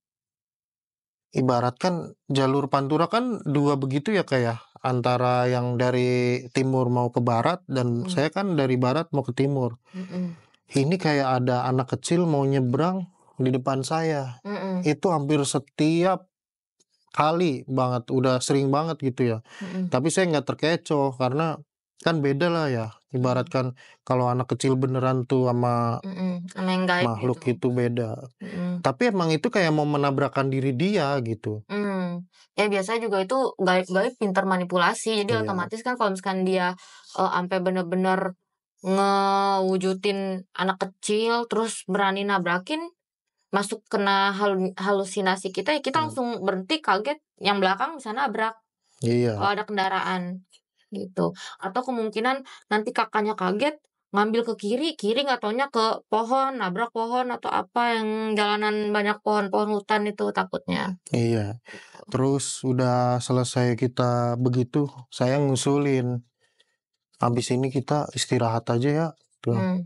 Ibaratkan jalur Pantura kan dua begitu ya kayak antara yang dari timur mau ke barat dan mhm, saya kan dari barat mau ke timur. mhm, Ini kayak ada anak kecil mau nyebrang di depan saya. mhm, Itu hampir setiap kali banget, udah sering banget gitu ya. mhm, Tapi saya nggak terkecoh karena kan beda lah ya. mhm, Ibaratkan kalau anak kecil beneran tuh sama mhm, sama yang gaib makhluk gitu, itu beda. mhm. Tapi emang itu kayak mau menabrakkan diri dia gitu. Ya biasanya juga itu gaib-gaib pintar manipulasi. Jadi Iya, otomatis kan kalau misalkan dia, ampe bener-bener ngewujudin anak kecil, terus berani nabrakin, masuk kena halusinasi kita, ya kita hmm, langsung berhenti kaget, yang belakang bisa nabrak, iya, kalau ada kendaraan, gitu. Atau kemungkinan nanti Kakaknya kaget, ngambil ke kiri, kiri nggak taunya ke pohon, nabrak pohon atau apa yang jalanan banyak pohon-pohon hutan itu takutnya, iya. gitu. Terus udah selesai kita begitu, saya ngusulin, habis ini kita istirahat aja ya. Tuh, Mmm,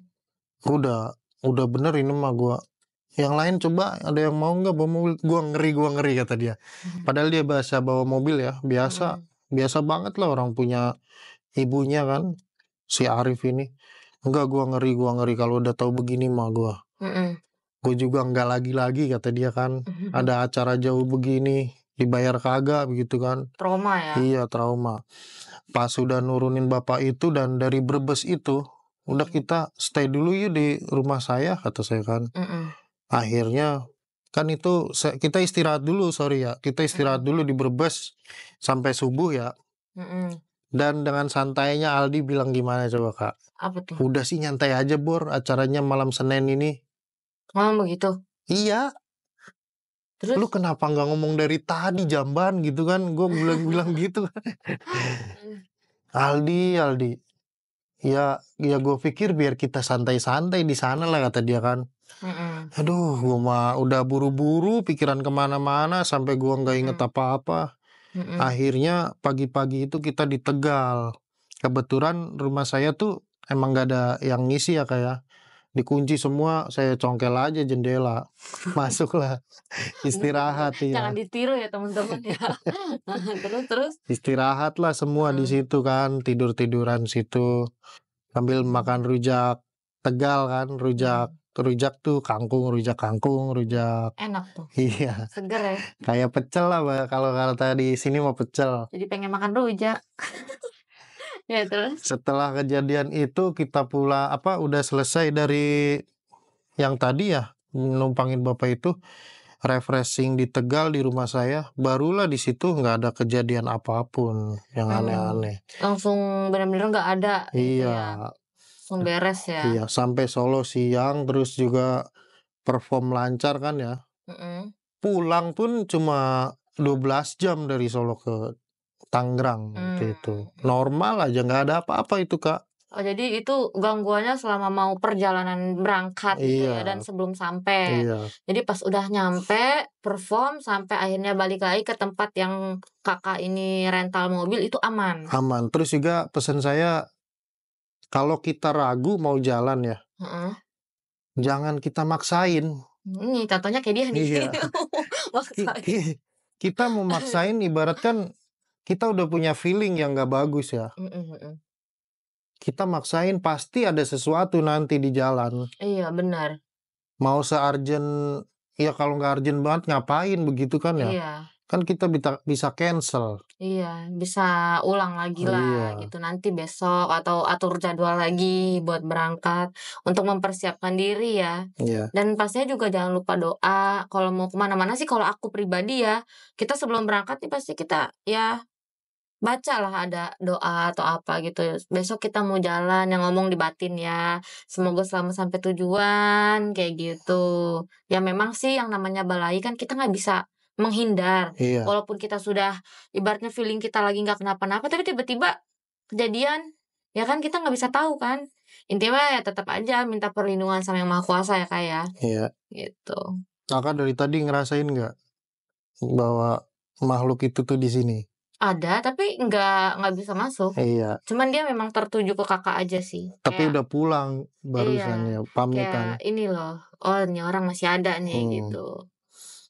udah bener ini mah gua. Yang lain coba ada yang mau nggak bawa mobil? Gua ngeri kata dia. mhm, Padahal dia biasa bawa mobil ya, biasa, mhm, biasa banget lah orang punya ibunya kan, si Arif ini. Enggak, gua ngeri kalau udah tahu begini mah gua. mhm. Gua juga nggak lagi-lagi kata dia kan. Ada acara jauh begini, dibayar kagak begitu kan. Trauma ya? Iya, trauma. Pas sudah nurunin bapak itu dan dari Brebes itu, udah Mhm, kita stay dulu yuk di rumah saya kata saya kan. mhm, Akhirnya kan itu kita istirahat dulu, sorry ya. Kita istirahat mhm, dulu di Brebes sampai subuh ya. mhm. Dan dengan santainya Aldi bilang gimana coba Kak? Apa tuh? Udah sih nyantai aja Bor, acaranya malam Senin ini. Oh begitu? Iya, lu Terus? kenapa nggak ngomong dari tadi jamban gitu kan? Gue bilang-bilang gitu. Mmm, Aldi. Ya gue pikir biar kita santai-santai di sana lah kata dia kan. mhm, Aduh, gue mah udah buru-buru, pikiran kemana-mana sampai gue nggak inget mhm, apa-apa. mhm, Akhirnya pagi-pagi itu kita di Tegal. Kebetulan rumah saya tuh emang gak ada yang ngisi ya kayak dikunci semua, saya congkel aja jendela. Masuklah, istirahat jangan ya. ditiru ya teman-teman ya. Terus terus? Istirahat lah semua di Heeh, situ kan, tidur-tiduran situ. Sambil makan mhm, rujak Tegal kan, rujak mhm, rujak tuh kangkung, rujak. enak tuh, Iya, seger ya, kayak pecel lah kalau kalau tadi sini mau pecel. jadi pengen makan rujak. Ya terus? Setelah kejadian itu kita pula apa udah selesai dari yang tadi ya numpangin bapak itu refreshing di Tegal di rumah saya, barulah di situ nggak ada kejadian apapun yang Mmm, aneh-aneh. langsung bener-bener nggak ada gitu Iya, ya, langsung beres ya? iya sampai Solo siang terus juga perform lancar kan ya. Mhm, Pulang pun cuma 12 jam dari Solo ke Tangerang waktu mmm, itu. mhm. Normal aja nggak ada apa-apa itu Kak. Oh, jadi itu gangguannya selama mau perjalanan berangkat gitu ya dan Iya, sebelum sampai. iya. Jadi pas udah nyampe, perform, sampai akhirnya balik lagi ke tempat yang Kakak ini rental mobil itu aman? Aman. Terus juga pesan saya, kalau kita ragu mau jalan ya, Heeh. jangan kita maksain. Ini contohnya kayak dia nih. Iya. Ki- Maksain. ki- kita mau maksain ibaratkan kita udah punya feeling yang nggak bagus ya. Mhm mhm. Kita maksain pasti ada sesuatu nanti di jalan. Iya benar. Mau se-urgent, ya kalau nggak urgent banget ngapain begitu kan ya. Iya. Kan kita bisa cancel. Iya, bisa ulang lagi lah Iya, gitu nanti besok atau atur jadwal lagi buat berangkat untuk mempersiapkan diri ya. iya, Dan pastinya juga jangan lupa doa kalau mau kemana mana sih kalau aku pribadi ya, kita sebelum berangkat nih pasti kita ya bacalah ada doa atau apa gitu. Besok kita mau jalan yang ngomong di batin ya. Semoga selamat sampai tujuan kayak gitu. Ya memang sih yang namanya balai kan kita nggak bisa menghindar. Iya, Walaupun kita sudah ibaratnya feeling kita lagi nggak kenapa-napa, tapi tiba-tiba kejadian, ya kan kita nggak bisa tahu kan. Intinya ya tetap aja minta perlindungan sama yang maha kuasa ya kak ya. iya. Gitu. Kakak dari tadi ngerasain nggak bahwa makhluk itu tuh di sini? Ada tapi nggak bisa masuk. Iya, Cuman dia memang tertuju ke kakak aja sih. tapi udah pulang Iya, barusan ya, kayak pamitan. ini loh, oh ini orang masih ada nih Hmm. gitu.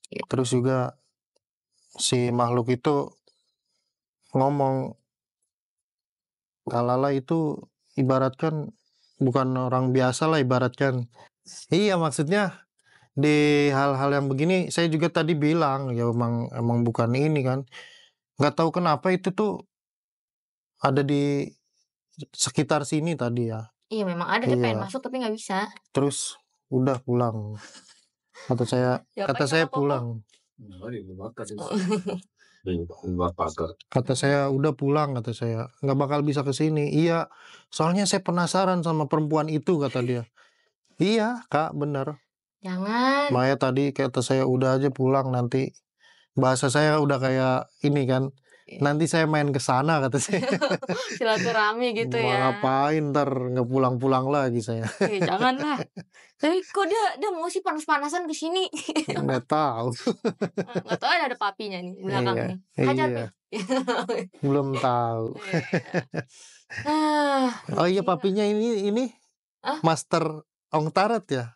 Gitu. Terus juga si makhluk itu ngomong, Kalala itu ibaratkan bukan orang biasa lah ibaratkan. Iya, maksudnya di hal-hal yang begini saya juga tadi bilang ya emang bukan ini kan. Nggak tahu kenapa itu tuh ada di sekitar sini tadi ya. Iya memang ada, dia pengen Iya, masuk tapi nggak bisa. terus udah pulang. Kata saya kata Jawabannya saya apa kok? pulang. Kata saya udah pulang, kata saya. Nggak bakal bisa ke sini. Iya, soalnya saya penasaran sama perempuan itu, kata dia. Iya, Kak, bener. Jangan. Maya tadi kata saya udah aja pulang nanti. Bahasa saya udah kayak ini kan. Nanti saya main ke sana, kata saya. Silaturahmi gitu Mau ya. ngapain ntar nggak pulang-pulang lagi saya. Janganlah. Tapi kok dia mau sih panas-panasan ke sini? Nggak tahu. Nggak tahu ada papinya nih di belakang Iya, nih. Hajar iya. Pi. Belum tahu. Iya. Ah, Oh iya, gila. papinya ini Ah? Master Ong Tarot ya?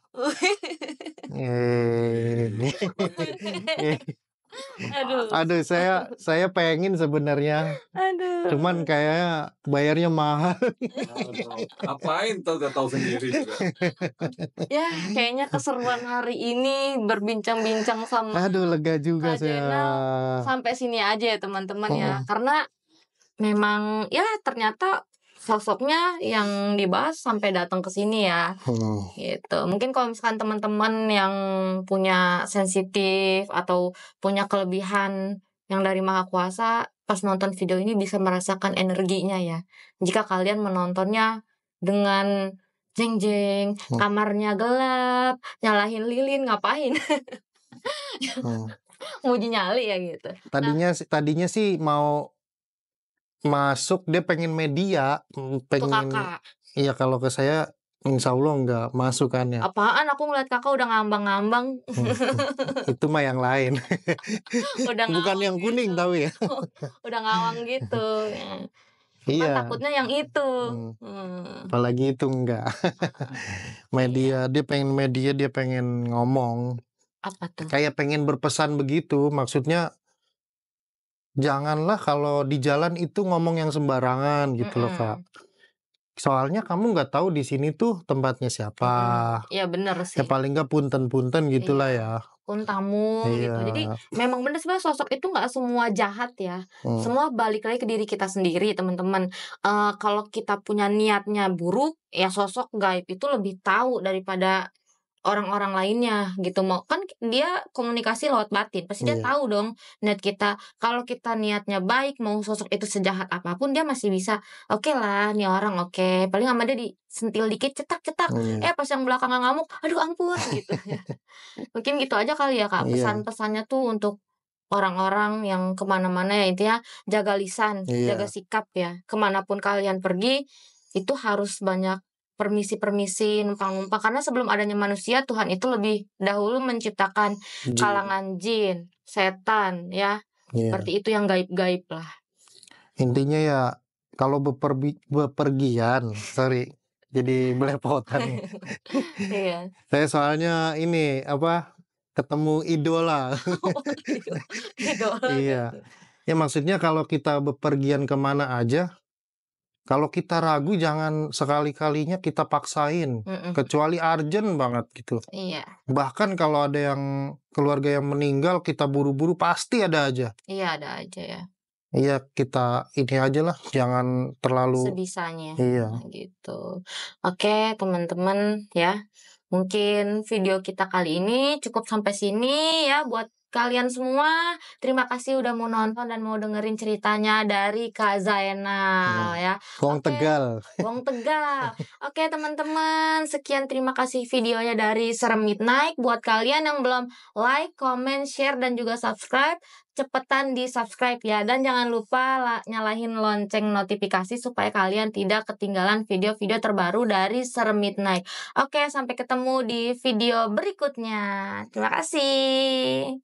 Eh, Aduh. aduh, saya pengen sebenarnya, cuman Aduh. kayaknya bayarnya mahal. Ngapain tuh gak tahu sendiri juga. Ya, kayaknya keseruan hari ini berbincang-bincang sama Aduh, lega juga Kak saya. Jenal sampai sini aja ya teman-teman ya. Mm-mm. Karena memang ya ternyata sosoknya yang dibahas sampai datang ke sini ya. Hmm. Gitu. Mungkin kalau misalkan teman-teman yang punya sensitif atau punya kelebihan yang dari Maha Kuasa, pas nonton video ini bisa merasakan energinya ya. Jika kalian menontonnya dengan jeng-jeng, Hmm. kamarnya gelap, nyalahin lilin, ngapain? Hmm. Nguji nyali ya gitu. Tadinya sih mau masuk, dia pengen media, Tuh pengen. kakak. Iya, kalau ke saya insya Allah nggak masuk kan ya. Apaan aku ngeliat kakak udah ngambang-ngambang. Itu mah yang lain. Udah Bukan ngawang yang gitu. kuning tapi ya. Udah ngawang gitu. Ya. Cuman Iya. takutnya yang itu. Apalagi itu enggak. Media, dia pengen ngomong. Apa tuh? Kayak pengen berpesan begitu. Maksudnya janganlah kalau di jalan itu ngomong yang sembarangan gitu loh, Kak. Soalnya kamu nggak tahu di sini tuh tempatnya siapa. Iya bener Ya sih. paling nggak punten-punten gitulah Iya. ya. Pun tamu gitu. Jadi Iya. memang bener sebenarnya sosok itu nggak semua jahat ya. Hmm. Semua balik lagi ke diri kita sendiri teman-teman. Kalau kita punya niatnya buruk, ya sosok gaib itu lebih tahu daripada orang-orang lainnya gitu. Mau kan dia komunikasi lewat batin, pasti dia Iya. tahu dong niat kita. Kalau kita niatnya baik, mau sosok itu sejahat apapun dia masih bisa, oke lah nih orang oke, paling sama dia disentil dikit cetak-cetak, Iya. pas yang belakangnya ngamuk aduh ampun gitu ya. Mungkin gitu aja kali ya Kak, Iya. pesan-pesannya tuh untuk orang-orang yang kemana-mana ya intinya jaga lisan, jaga Iya. sikap ya. Kemanapun kalian pergi itu harus banyak permisi-permisi, numpang-numpang karena sebelum adanya manusia Tuhan itu lebih dahulu menciptakan Jin. kalangan jin, setan ya. Iya. Seperti itu yang gaib-gaib lah. Intinya ya kalau bepergian, sorry, jadi belepotan nih. Iya. Saya soalnya ini ketemu idola. Idola Iya. gitu. Ya maksudnya kalau kita bepergian kemana aja, kalau kita ragu jangan sekali-kalinya kita paksain. Kecuali urgent banget gitu. Iya. Bahkan kalau ada yang keluarga yang meninggal, kita buru-buru pasti ada aja. Iya ada aja ya. Iya, kita ini aja lah, jangan terlalu Sebisanya. Iya. Gitu. Oke teman-teman ya. Mungkin video kita kali ini cukup sampai sini ya buat kalian semua, terima kasih udah mau nonton dan mau dengerin ceritanya dari Kak Zainal ya. Wong Oke. Tegal. Wong Tegal. Oke teman-teman, sekian terima kasih videonya dari Serem Midnight. Buat kalian yang belum like, comment, share, dan juga subscribe, cepetan di subscribe ya. Dan jangan lupa nyalahin lonceng notifikasi supaya kalian tidak ketinggalan video-video terbaru dari Serem Midnight. Oke, sampai ketemu di video berikutnya. Terima kasih.